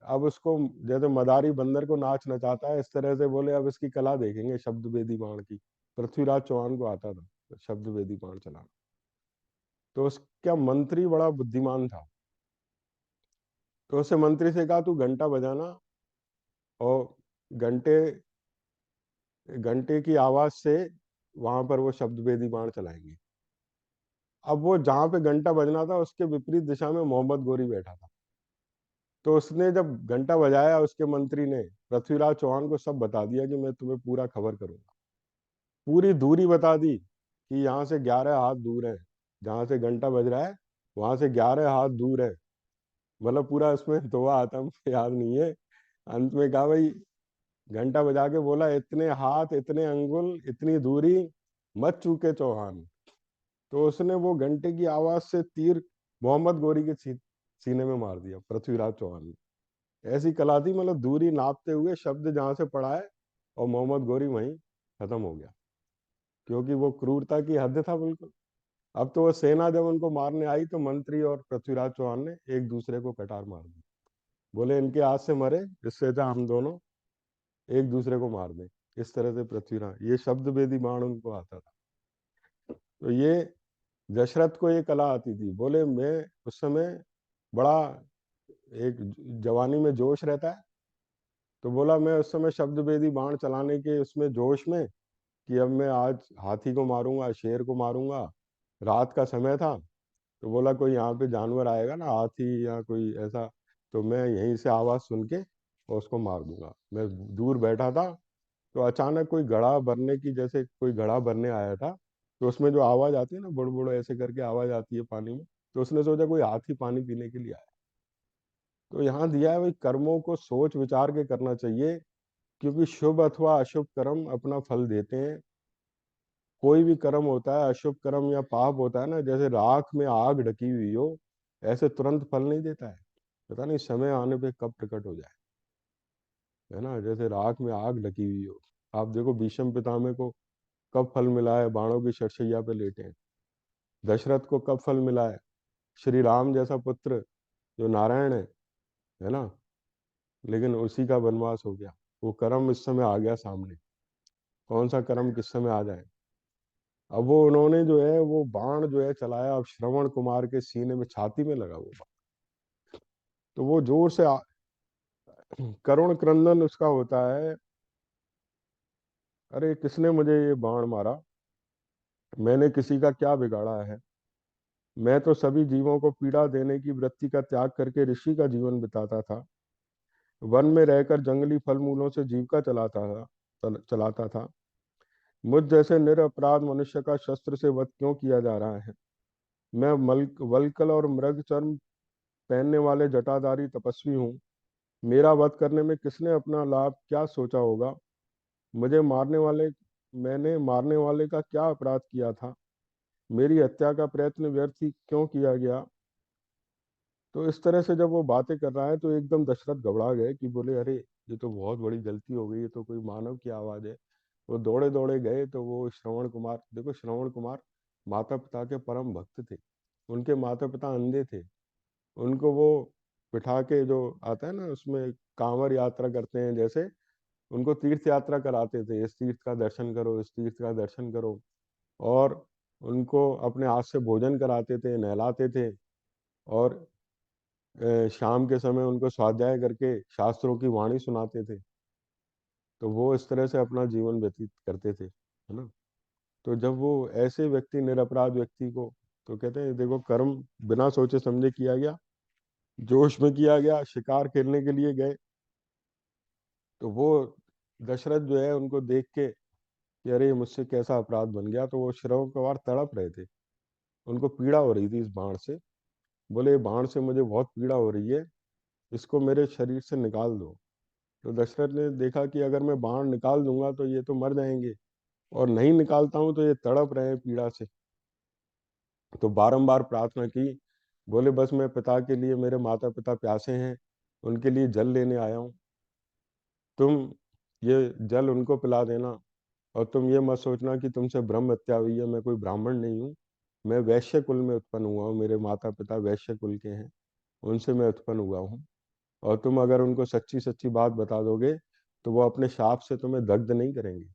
अब उसको, जैसे मदारी बंदर को नाच नचाता है इस तरह से, बोले अब इसकी कला देखेंगे शब्द वेदी बाण की। पृथ्वीराज चौहान को आता था शब्द वेदी बाण चलाना। तो उसका मंत्री बड़ा बुद्धिमान था। तो उसे मंत्री से कहा तू घंटा बजाना, और घंटे घंटे की आवाज से वहां पर वो शब्द वेदी बाण चलाएंगे। अब वो जहां पे घंटा बजना था उसके विपरीत दिशा में मोहम्मद गोरी बैठा था। तो उसने जब घंटा बजाया, उसके मंत्री ने पृथ्वीराज चौहान को सब बता दिया कि मैं तुम्हें पूरा खबर करूंगा। पूरी दूरी बता दी कि यहाँ से 11 हाथ दूर है, जहां से घंटा बज रहा है वहां से 11 हाथ दूर है। मतलब पूरा उसमें दो हाथ हमको याद नहीं है। अंत में कहा भाई, घंटा बजा के बोला इतने हाथ इतने अंगुल इतनी दूरी मत चूके चौहान। तो उसने वो घंटे की आवाज से तीर मोहम्मद गोरी के सीने में मार दिया पृथ्वीराज चौहान ने। ऐसी कला थी, मतलब दूरी नापते हुए शब्द जहां से पड़ा है, और मोहम्मद गोरी वहीं खत्म हो गया, क्योंकि वो क्रूरता की हद था बिल्कुल। अब तो वो सेना जब उनको मारने आई तो मंत्री और पृथ्वीराज चौहान ने एक दूसरे को कटार मार दी। बोले इनके हाथ से मरे, इससे अच्छा हम दोनों एक दूसरे को मार दें। इस तरह से पृथ्वीराज, ये शब्द वेदी बाण उनको आता था। तो ये दशरथ को ये कला आती थी। बोले मैं उस समय बड़ा एक जवानी में जोश रहता है। तो बोला मैं उस समय शब्द वेदी बाण चलाने के उसमें जोश में, कि अब मैं आज हाथी को मारूंगा, शेर को मारूंगा। रात का समय था। तो बोला कोई यहाँ पे जानवर आएगा ना, हाथी या कोई ऐसा, तो मैं यहीं से आवाज सुन के और उसको मार दूंगा। मैं दूर बैठा था, तो अचानक कोई घड़ा भरने की, जैसे कोई घड़ा भरने आया था, तो उसमें जो आवाज आती है ना, बुड़ बुड़ ऐसे करके आवाज आती है पानी में, तो उसने सोचा कोई हाथी पानी पीने के लिए आया। तो यहाँ दिया है भाई, कर्मों को सोच विचार के करना चाहिए, क्योंकि शुभ अथवा अशुभ कर्म अपना फल देते हैं। कोई भी कर्म होता है, अशुभ कर्म या पाप होता है ना, जैसे राख में आग ढकी हुई हो, ऐसे तुरंत फल नहीं देता है। पता नहीं समय आने पे कब प्रकट हो जाए, है ना। जैसे राख में आग ढकी हुई हो। आप देखो भीष्म पितामह को कब फल मिला है, बाणों की शरशैया पे लेटे हैं। दशरथ को कब फल मिला है, श्री राम जैसा पुत्र जो नारायण है ना, लेकिन उसी का वनवास हो गया। वो कर्म इस समय आ गया सामने, कौन सा कर्म किस समय आ जाए। अब वो उन्होंने जो है वो बाण जो है चलाया, अब श्रवण कुमार के सीने में, छाती में लगा वो बाण। तो वो जोर से करुण क्रंदन उसका होता है, अरे किसने मुझे ये बाण मारा, मैंने किसी का क्या बिगाड़ा है। मैं तो सभी जीवों को पीड़ा देने की वृत्ति का त्याग करके ऋषि का जीवन बिताता था। वन में रहकर जंगली फल मूलों से जीविका चलाता था। मुझ जैसे निरपराध मनुष्य का शस्त्र से वध क्यों किया जा रहा है। मैं वल्कल और मृग चर्म पहनने वाले जटाधारी तपस्वी हूँ। मेरा वध करने में किसने अपना लाभ क्या सोचा होगा। मुझे मारने वाले मैंने मारने वाले का क्या अपराध किया था। मेरी हत्या का प्रयत्न व्यर्थ ही क्यों किया गया। तो इस तरह से जब वो बातें कर रहा है तो एकदम दशरथ घबरा गए, कि बोले अरे ये तो बहुत बड़ी गलती हो गई, ये तो कोई मानव की आवाज है। वो दौड़े दौड़े गए, तो वो श्रवण कुमार, देखो श्रवण कुमार माता पिता के परम भक्त थे। उनके माता पिता अंधे थे। उनको वो बिठा के, जो आता है ना उसमें, कांवड़ यात्रा करते हैं जैसे, उनको तीर्थ यात्रा कराते थे, इस तीर्थ का दर्शन करो, इस तीर्थ का दर्शन करो। और उनको अपने हाथ से भोजन कराते थे, नहलाते थे। और शाम के समय उनको स्वाध्याय करके शास्त्रों की वाणी सुनाते थे। तो वो इस तरह से अपना जीवन व्यतीत करते थे, है ना। तो जब वो ऐसे व्यक्ति, निरपराध व्यक्ति को, तो कहते हैं देखो कर्म बिना सोचे समझे किया गया, जोश में किया गया, शिकार खेलने के लिए गए। तो वो दशरथ जो है उनको देख के कि अरे मुझसे कैसा अपराध बन गया, तो वो श्रवण कुमार तड़प रहे थे। उनको पीड़ा हो रही थी इस बाण से। बोले बाण से मुझे बहुत पीड़ा हो रही है, इसको मेरे शरीर से निकाल दो। तो दशरथ ने देखा कि अगर मैं बाण निकाल दूंगा तो ये तो मर जाएंगे, और नहीं निकालता हूं तो ये तड़प रहे हैं पीड़ा से। तो बारंबार प्रार्थना की। बोले बस मैं पिता के लिए, मेरे माता पिता प्यासे हैं, उनके लिए जल लेने आया हूँ। तुम ये जल उनको पिला देना, और तुम ये मत सोचना कि तुमसे ब्रह्म हत्या हुई है। मैं कोई ब्राह्मण नहीं हूँ, मैं वैश्य कुल में उत्पन्न हुआ हूँ, मेरे माता पिता वैश्य कुल के हैं, उनसे मैं उत्पन्न हुआ हूँ। और तुम अगर उनको सच्ची सच्ची बात बता दोगे तो वो अपने शाप से तुम्हें दग्ध नहीं करेंगे।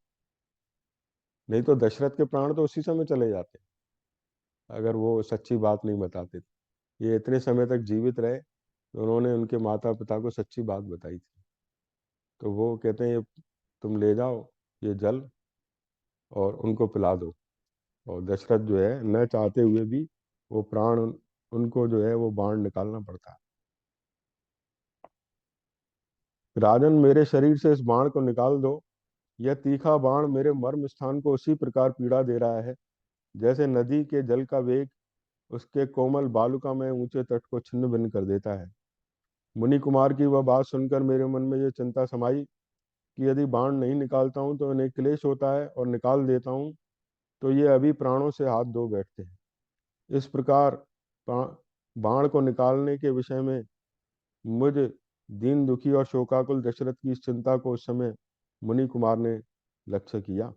नहीं तो दशरथ के प्राण तो उसी समय चले जाते अगर वो सच्ची बात नहीं बताते। ये इतने समय तक जीवित रहे तो उन्होंने उनके माता पिता को सच्ची बात बताई थी। तो वो कहते हैं ये तुम ले जाओ ये जल और उनको पिला दो। और दशरथ जो है न चाहते हुए भी वो प्राण उनको जो है वो बाण निकालना पड़ता है। राजन मेरे शरीर से इस बाण को निकाल दो। यह तीखा बाण मेरे मर्म स्थान को उसी प्रकार पीड़ा दे रहा है जैसे नदी के जल का वेग उसके कोमल बालुका में ऊंचे तट को छिन्न भिन्न कर देता है। मुनि कुमार की वह बात सुनकर मेरे मन में यह चिंता समाई कि यदि बाण नहीं निकालता हूं तो इन्हें क्लेश होता है, और निकाल देता हूं तो ये अभी प्राणों से हाथ धो बैठते हैं। इस प्रकार बाण को निकालने के विषय में मुझ दीन दुखी और शोकाकुल दशरथ की इस चिंता को उस समय मुनि कुमार ने लक्ष्य किया।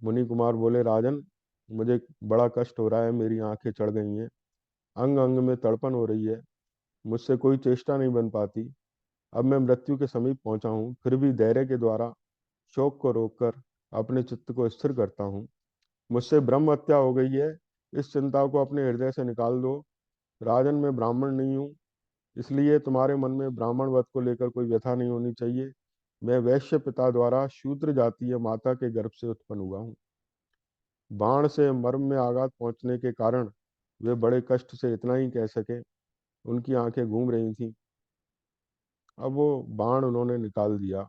मुनि कुमार बोले राजन, मुझे बड़ा कष्ट हो रहा है, मेरी आंखें चढ़ गई हैं, अंग अंग में तड़पन हो रही है, मुझसे कोई चेष्टा नहीं बन पाती। अब मैं मृत्यु के समीप पहुंचा हूँ, फिर भी धैर्य के द्वारा शोक को रोककर अपने चित्त को स्थिर करता हूँ। मुझसे ब्रह्म हत्या हो गई है, इस चिंता को अपने हृदय से निकाल दो। राजन मैं ब्राह्मण नहीं हूँ, इसलिए तुम्हारे मन में ब्राह्मण वध को लेकर कोई व्यथा नहीं होनी चाहिए। मैं वैश्य पिता द्वारा शूद्र जातीय माता के गर्भ से उत्पन्न हुआ हूँ। बाण से मर्म में आघात पहुंचने के कारण वे बड़े कष्ट से इतना ही कह सके, उनकी आंखें घूम रही थीं। अब वो बाण उन्होंने निकाल दिया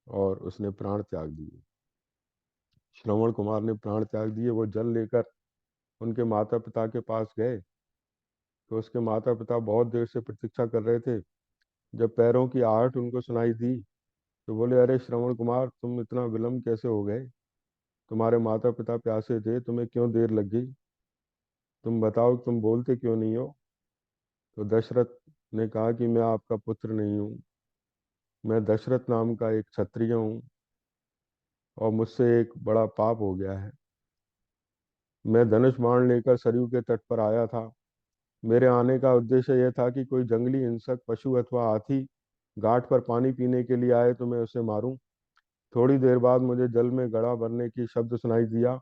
और उसने प्राण त्याग दिए। श्रवण कुमार ने प्राण त्याग दिए। वो जल लेकर उनके माता पिता के पास गए तो उसके माता पिता बहुत देर से प्रतीक्षा कर रहे थे। जब पैरों की आहट उनको सुनाई दी तो बोले अरे श्रवण कुमार, तुम इतना विलम्ब कैसे हो गए? तुम्हारे माता पिता प्यासे थे, तुम्हें क्यों देर लग गई? तुम बताओ, तुम बोलते क्यों नहीं हो? तो दशरथ ने कहा कि मैं आपका पुत्र नहीं हूँ, मैं दशरथ नाम का एक क्षत्रिय हूँ, और मुझसे एक बड़ा पाप हो गया है। मैं धनुष बाण लेकर सरयू के तट पर आया था। मेरे आने का उद्देश्य यह था कि कोई जंगली हिंसक पशु अथवा हाथी घाट पर पानी पीने के लिए आए तो मैं उसे मारूं। थोड़ी देर बाद मुझे जल में घड़ा भरने की शब्द सुनाई दिया।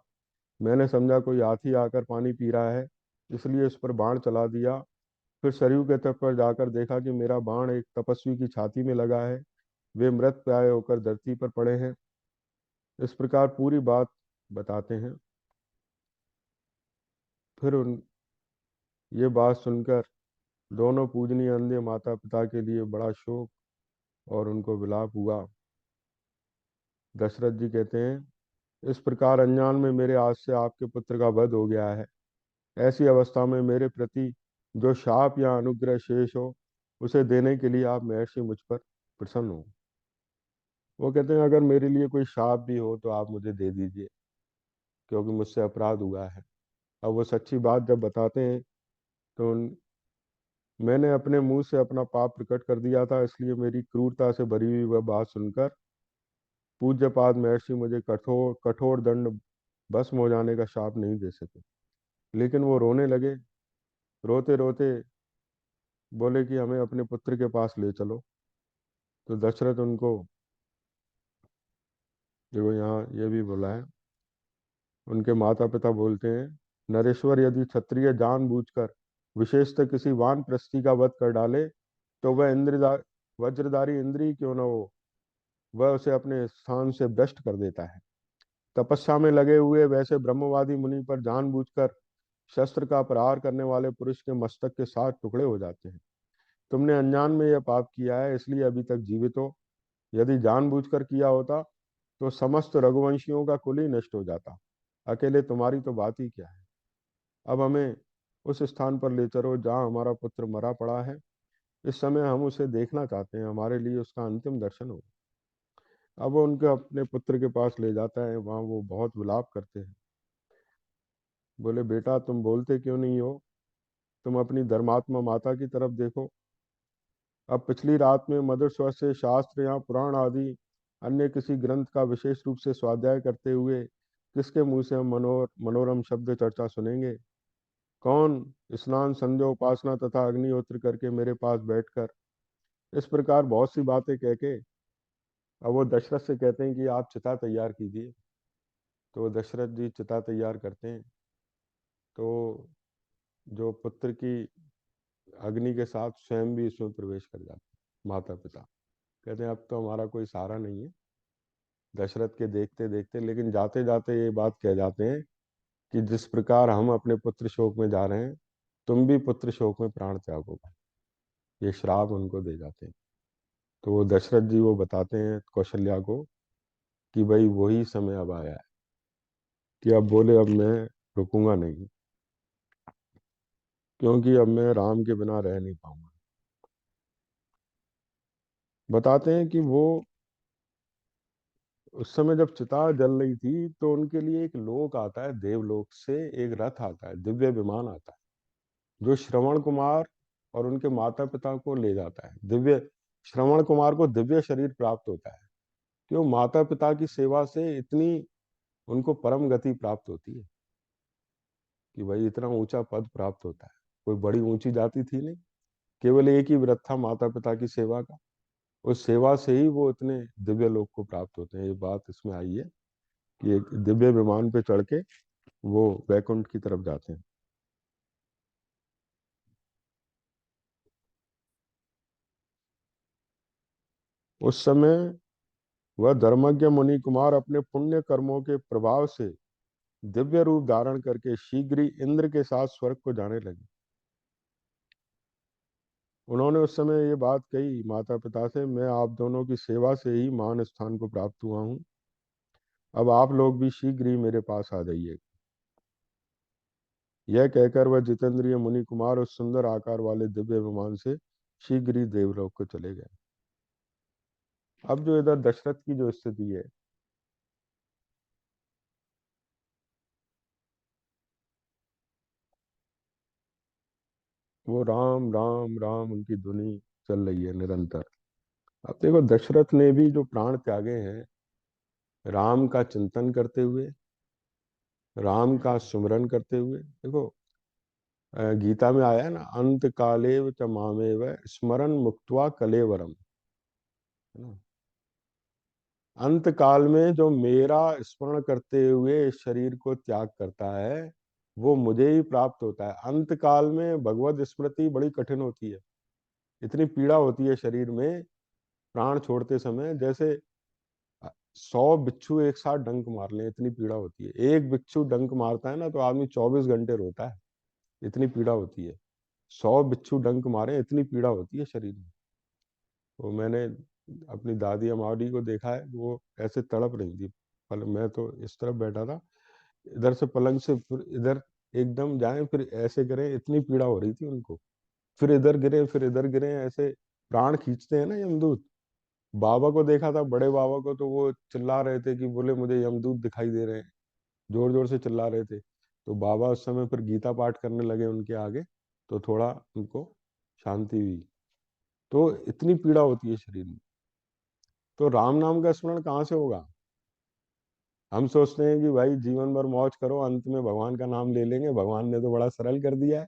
मैंने समझा कोई हाथी आकर पानी पी रहा है, इसलिए उस पर बाण चला दिया। फिर सरयू के तट पर जाकर देखा कि मेरा बाण एक तपस्वी की छाती में लगा है, वे मृत प्राय होकर धरती पर पड़े हैं। इस प्रकार पूरी बात बताते हैं। फिर उन ये बात सुनकर दोनों पूजनीय अंधे माता पिता के लिए बड़ा शोक और उनको विलाप हुआ। दशरथ जी कहते हैं, इस प्रकार अनजान में मेरे हाथ से आपके पुत्र का वध हो गया है। ऐसी अवस्था में मेरे प्रति जो शाप या अनुग्रह शेष हो उसे देने के लिए आप महर्षि मुझ पर प्रसन्न हो। वो कहते हैं अगर मेरे लिए कोई शाप भी हो तो आप मुझे दे दीजिए, क्योंकि मुझसे अपराध हुआ है। अब वो सच्ची बात जब बताते हैं तो मैंने अपने मुंह से अपना पाप प्रकट कर दिया था, इसलिए मेरी क्रूरता से भरी हुई वह बात सुनकर पूज्यपाद महर्षि मुझे कठोर कठोर दंड भस्म हो जाने का शाप नहीं दे सके। लेकिन वो रोने लगे। रोते रोते बोले कि हमें अपने पुत्र के पास ले चलो। तो दशरथ उनको, देखो यहाँ ये भी बोला है, उनके माता पिता बोलते हैं, नरेश्वर यदि क्षत्रिय जानबूझकर विशेषतः किसी वानप्रस्थी का वध कर डाले तो वह वज्रधारी इंद्री क्यों न हो, वह उसे अपने स्थान से भ्रष्ट कर देता है। तपस्या में लगे हुए वैसे ब्रह्मवादी मुनि पर जानबूझकर शस्त्र का प्रहार करने वाले पुरुष के मस्तक के 7 टुकड़े हो जाते हैं। तुमने अनजान में यह पाप किया है, इसलिए अभी तक जीवित हो। यदि जानबूझकर किया होता तो समस्त रघुवंशियों का कुल ही नष्ट हो जाता। अकेले तुम्हारी तो बात ही क्या है। अब हमें उस स्थान पर ले चलो जहाँ हमारा पुत्र मरा पड़ा है। इस समय हम उसे देखना चाहते हैं, हमारे लिए उसका अंतिम दर्शन हो। अब वो उनके अपने पुत्र के पास ले जाता है, वहां वो बहुत विलाप करते हैं। बोले बेटा तुम बोलते क्यों नहीं हो, तुम अपनी धर्मात्मा माता की तरफ देखो। अब पिछली रात में मधुर स्वर से शास्त्र या पुराण आदि अन्य किसी ग्रंथ का विशेष रूप से स्वाध्याय करते हुए किसके मुंह से हम मनोरम शब्द चर्चा सुनेंगे? कौन स्नान संध्या उपासना तथा अग्निहोत्र करके मेरे पास बैठकर इस प्रकार बहुत सी बातें कह के, अब वो दशरथ से कहते हैं कि आप चिता तैयार कीजिए। तो वो दशरथ जी चिता तैयार करते हैं। तो जो पुत्र की अग्नि के साथ स्वयं भी इसमें प्रवेश कर जाते हैं, माता पिता कहते हैं अब तो हमारा कोई सहारा नहीं है। दशरथ के देखते देखते, लेकिन जाते जाते ये बात कह जाते हैं कि जिस प्रकार हम अपने पुत्र शोक में जा रहे हैं, तुम भी पुत्र शोक में प्राण त्यागोगे। ये श्राप उनको दे जाते हैं। तो वो दशरथ जी वो बताते हैं कौशल्या को कि भाई वही समय अब आया है कि अब बोले अब मैं रुकूंगा नहीं, क्योंकि अब मैं राम के बिना रह नहीं पाऊंगा। बताते हैं कि वो उस समय जब चिता जल रही थी तो उनके लिए एक लोक आता है, देवलोक से एक रथ आता है, दिव्य विमान आता है, जो श्रवण कुमार और उनके माता पिता को ले जाता है। दिव्य श्रवण कुमार को दिव्य शरीर प्राप्त होता है कि वो माता पिता की सेवा से इतनी उनको परम गति प्राप्त होती है कि भाई इतना ऊंचा पद प्राप्त होता है। कोई बड़ी ऊंची जाति थी नहीं, केवल एक ही व्रत था माता पिता की सेवा का। उस सेवा से ही वो इतने दिव्य लोक को प्राप्त होते हैं। ये बात इसमें आई है कि एक दिव्य विमान पे चढ़ के वो वैकुंठ की तरफ जाते हैं। उस समय वह धर्मज्ञ मुनि कुमार अपने पुण्य कर्मों के प्रभाव से दिव्य रूप धारण करके शीघ्र ही इंद्र के साथ स्वर्ग को जाने लगे। उन्होंने उस समय ये बात कही माता पिता से, मैं आप दोनों की सेवा से ही मान स्थान को प्राप्त हुआ हूँ, अब आप लोग भी शीघ्र ही मेरे पास आ जाइए। यह कहकर वह जितेंद्रिय मुनि कुमार उस सुंदर आकार वाले दिव्य विमान से शीघ्र ही देवलोक को चले गए। अब जो इधर दशरथ की जो स्थिति है, वो राम राम राम उनकी धुनी चल रही है निरंतर। अब देखो दशरथ ने भी जो प्राण त्यागे हैं, राम का चिंतन करते हुए, राम का सुमिरन करते हुए। देखो गीता में आया है ना, अंत कालेव च मामेव स्मरण मुक्त्वा कलेवरम, है ना। अंत काल में जो मेरा स्मरण करते हुए इस शरीर को त्याग करता है, वो मुझे ही प्राप्त होता है। अंत काल में भगवत स्मृति बड़ी कठिन होती है, इतनी पीड़ा होती है शरीर में प्राण छोड़ते समय, जैसे 100 बिच्छू एक साथ डंक मार ले, इतनी पीड़ा होती है। एक बिच्छू डंक मारता है ना तो आदमी 24 घंटे रोता है, इतनी पीड़ा होती है। 100 बिच्छू डंक मारे, इतनी पीड़ा होती है शरीर में। वो मैंने अपनी दादी अमावडी को देखा है, वो ऐसे तड़प रही थी। मैं तो इस तरफ बैठा था, इधर से पलंग से फिर इधर एकदम जाए फिर ऐसे करें, इतनी पीड़ा हो रही थी उनको। फिर इधर गिरे फिर इधर गिरे, ऐसे प्राण खींचते हैं ना यमदूत। बाबा को देखा था, बड़े बाबा को, तो वो चिल्ला रहे थे कि बोले मुझे यमदूत दिखाई दे रहे हैं, जोर जोर से चिल्ला रहे थे। तो बाबा उस समय फिर गीता पाठ करने लगे उनके आगे, तो थोड़ा उनको शांति हुई। तो इतनी पीड़ा होती है शरीर में, तो राम नाम का स्मरण कहाँ से होगा? हम सोचते हैं कि भाई जीवन भर मौज करो, अंत में भगवान का नाम ले लेंगे। भगवान ने तो बड़ा सरल कर दिया है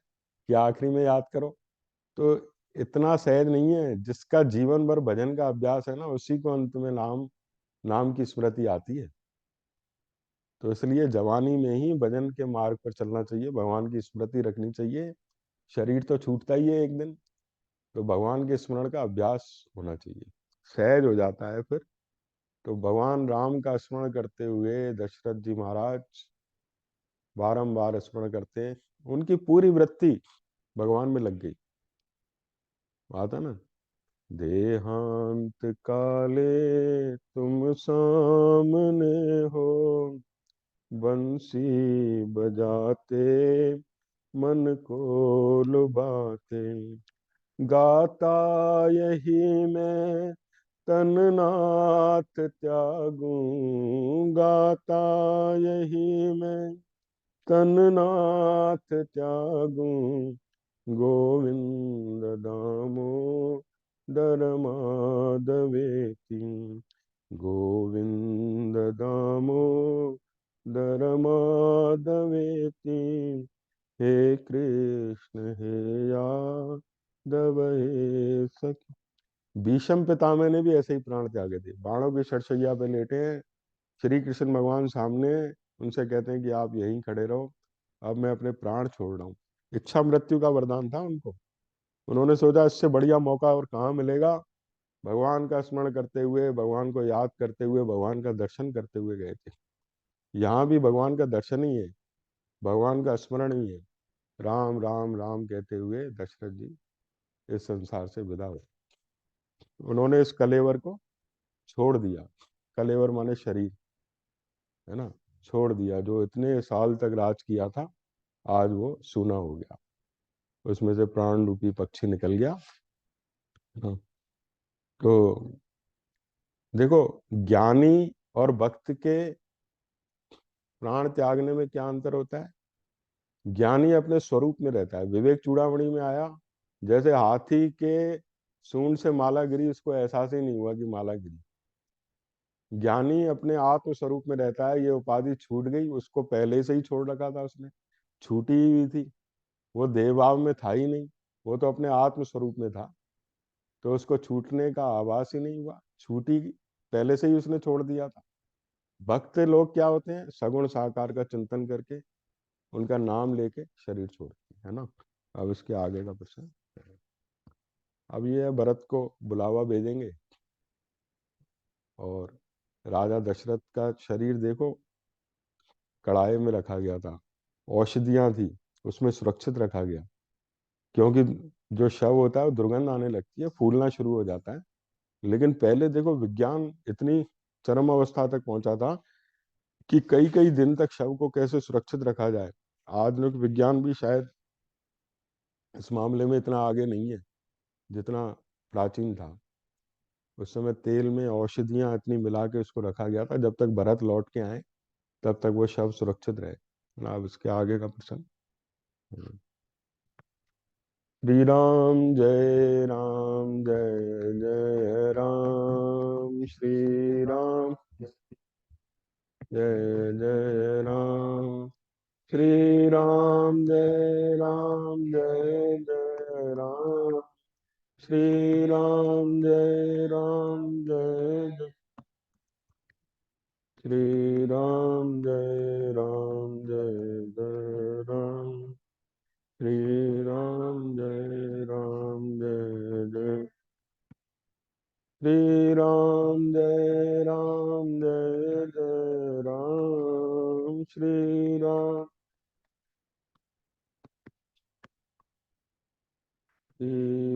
कि आखिरी में याद करो। तो इतना सहज नहीं है। जिसका जीवन भर भजन का अभ्यास है ना, उसी को अंत में नाम नाम की स्मृति आती है। तो इसलिए जवानी में ही भजन के मार्ग पर चलना चाहिए, भगवान की स्मृति रखनी चाहिए। शरीर तो छूटता ही है एक दिन, तो भगवान के स्मरण का अभ्यास होना चाहिए, सहज हो जाता है फिर। तो भगवान राम का स्मरण करते हुए दशरथ जी महाराज बारंबार स्मरण करते हैं, उनकी पूरी वृत्ति भगवान में लग गई। बात है ना, देहांत काले तुम सामने हो, बंसी बजाते मन को लुभाते, गाता यही मैं तन नाथ त्यागूं गाता यही मैं, तन नाथ त्यागूं गोविंद दामोदर माधवेति, गोविंद दामोदर माधवेति, हे कृष्ण हे यादव हे सखी। भीष्म पितामह ने भी ऐसे ही प्राण त्यागे थे, बाणों की शरशैया पे लेटे हैं, श्री कृष्ण भगवान सामने, उनसे कहते हैं कि आप यहीं खड़े रहो, अब मैं अपने प्राण छोड़ रहा हूँ। इच्छा मृत्यु का वरदान था उनको। उन्होंने सोचा इससे बढ़िया मौका और कहाँ मिलेगा, भगवान का स्मरण करते हुए, भगवान को याद करते हुए, भगवान का दर्शन करते हुए गए थे। यहाँ भी भगवान का दर्शन ही है, भगवान का स्मरण ही है। राम राम राम कहते हुए दशरथ जी इस संसार से विदा हुए। उन्होंने इस कलेवर को छोड़ दिया। कलेवर माने शरीर, है ना, छोड़ दिया। जो इतने साल तक राज किया था, आज वो सूना हो गया, उसमें से प्राण रूपी पक्षी निकल गया। हाँ। तो देखो, ज्ञानी और भक्त के प्राण त्यागने में क्या अंतर होता है। ज्ञानी अपने स्वरूप में रहता है। विवेक चूड़ामणि में आया, जैसे हाथी के सूंड से माला गिरी, उसको एहसास ही नहीं हुआ कि माला गिरी। ज्ञानी अपने आत्म स्वरूप में रहता है। ये उपाधि छूट गई, उसको पहले से ही छोड़ रखा था उसने, छूटी हुई थी, वो देहभाव में था ही नहीं, वो तो अपने आत्म स्वरूप में था। तो उसको छूटने का आभास ही नहीं हुआ, छूटी पहले से ही उसने छोड़ दिया था। भक्त लोग क्या होते हैं, सगुण साकार का चिंतन करके, उनका नाम लेके शरीर छोड़ते हैं, है ना। अब इसके आगे का प्रश्न, अब ये है, भरत को बुलावा भेजेंगे और राजा दशरथ का शरीर देखो, कड़ाई में रखा गया था, औषधियां थी, उसमें सुरक्षित रखा गया। क्योंकि जो शव होता है वो दुर्गंध आने लगती है, फूलना शुरू हो जाता है। लेकिन पहले देखो, विज्ञान इतनी चरम अवस्था तक पहुंचा था कि कई कई दिन तक शव को कैसे सुरक्षित रखा जाए। आधुनिक विज्ञान भी शायद इस मामले में इतना आगे नहीं है जितना प्राचीन था। उस समय तेल में औषधियां इतनी मिला के उसको रखा गया था, जब तक भरत लौट के आए तब तक वो शव सुरक्षित रहे। अब इसके आगे का प्रश्न, श्री राम जय जय राम, श्री राम जय जय राम, श्री राम जय जय राम, श्री राम जय जय, श्री राम जय राम, श्री राम जय जय, श्री राम जय राम, श्री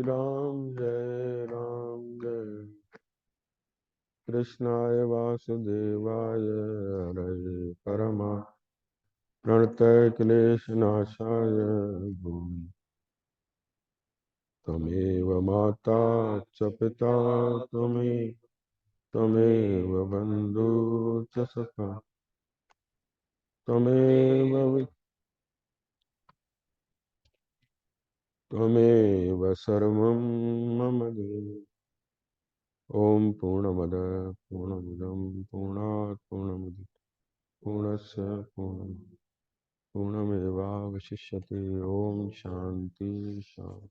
राम जय। कृष्णाय वासुदेवाय हरे परमा प्रणतय क्लेशनाशाय भूमि त्वमेव माता च पिता त्वमेव बन्धु च सखा त्वमेव सर्वं मम देव। ओम पूर्णमद पूर्णमिदं पूर्णात् पूर्णमुदच्यते पूर्णस्य पूर्णमेवावशिष्यते। ओम शांति शांति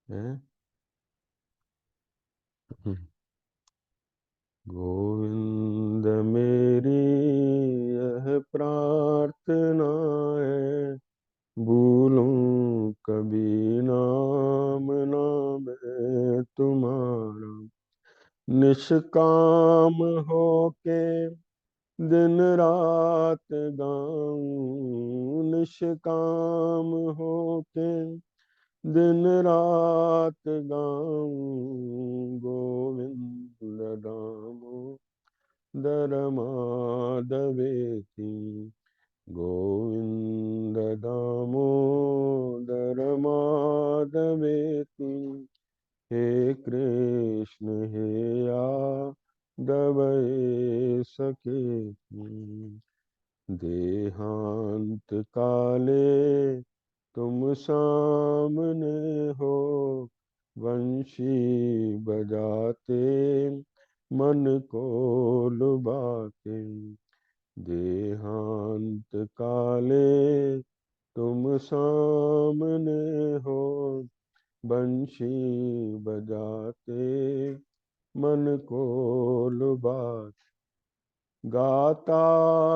है। गोविंद मेरी यह प्रार्थना है, भूलूं कभी नाम ना मैं तुम्हारा, निष्काम होके दिन रात गाऊं, निष्काम होके दिन रात गाऊं, गोविंद दामोदर माधवेति, गोविंद दामोदर माधवेति, हे कृष्ण हे यादव हे सखे देहांत काले तुम सामने हो वंशी बजाते मन को लुभाते देहांत काले तुम सामने हो बंशी बजाते मन को लुभाते गाता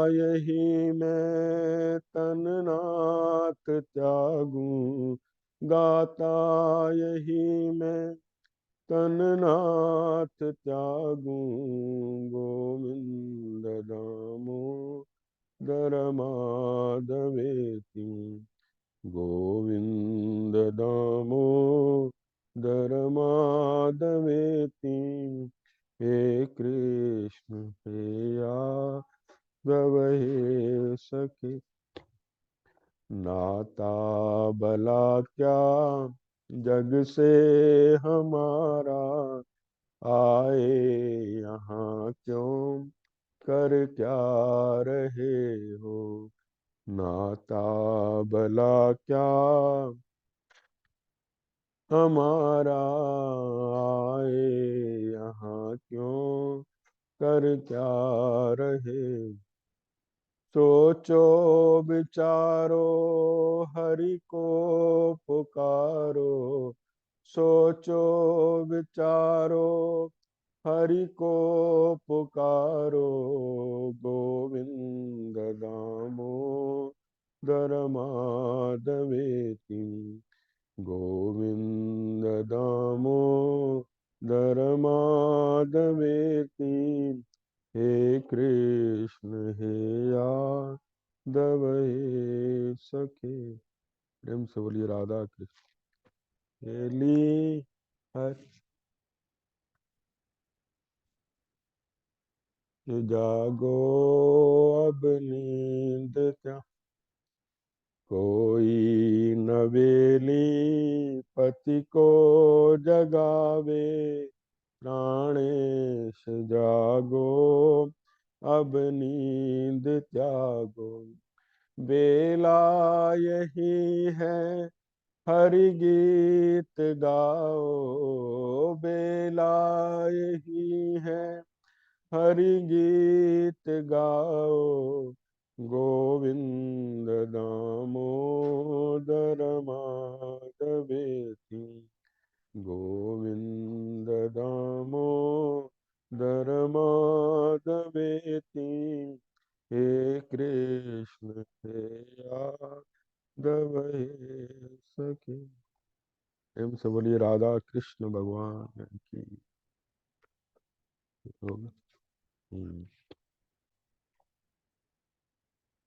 यही मैं तन नाथ त्यागूं गाता यही मैं तन नाथ त्यागूं गोविंद दामोदर माधवेति गोविंद दामोदर माधवेति हे कृष्ण हे यादव हे सखे नाता भला क्या जग से हमारा आए यहाँ क्यों कर क्या रहे हो नाता भला क्या हमारा आए यहाँ क्यों कर क्या रहे सोचो विचारो हरि को पुकारो सोचो विचारो हरि को पुकारो गोविंद दामोदर माधवेति गोविंद दामोदर माधवेति हे कृष्ण हे यादव हे सखे प्रेम से बोलिए राधा कृष्ण हेली हर जागो अब नींद क्या कोई नवेली पति को जगावे प्राणेश जागो अब नींद त्यागो बेला यही है हरि गीत गाओ बेला यही है हरि गीत गाओ गोविंद दामोदर माधवेति गोविंद दामोदर माधवेति हे कृष्ण हे यादव हे सखे प्रेम से बोलिए राधा कृष्ण भगवान की होगा।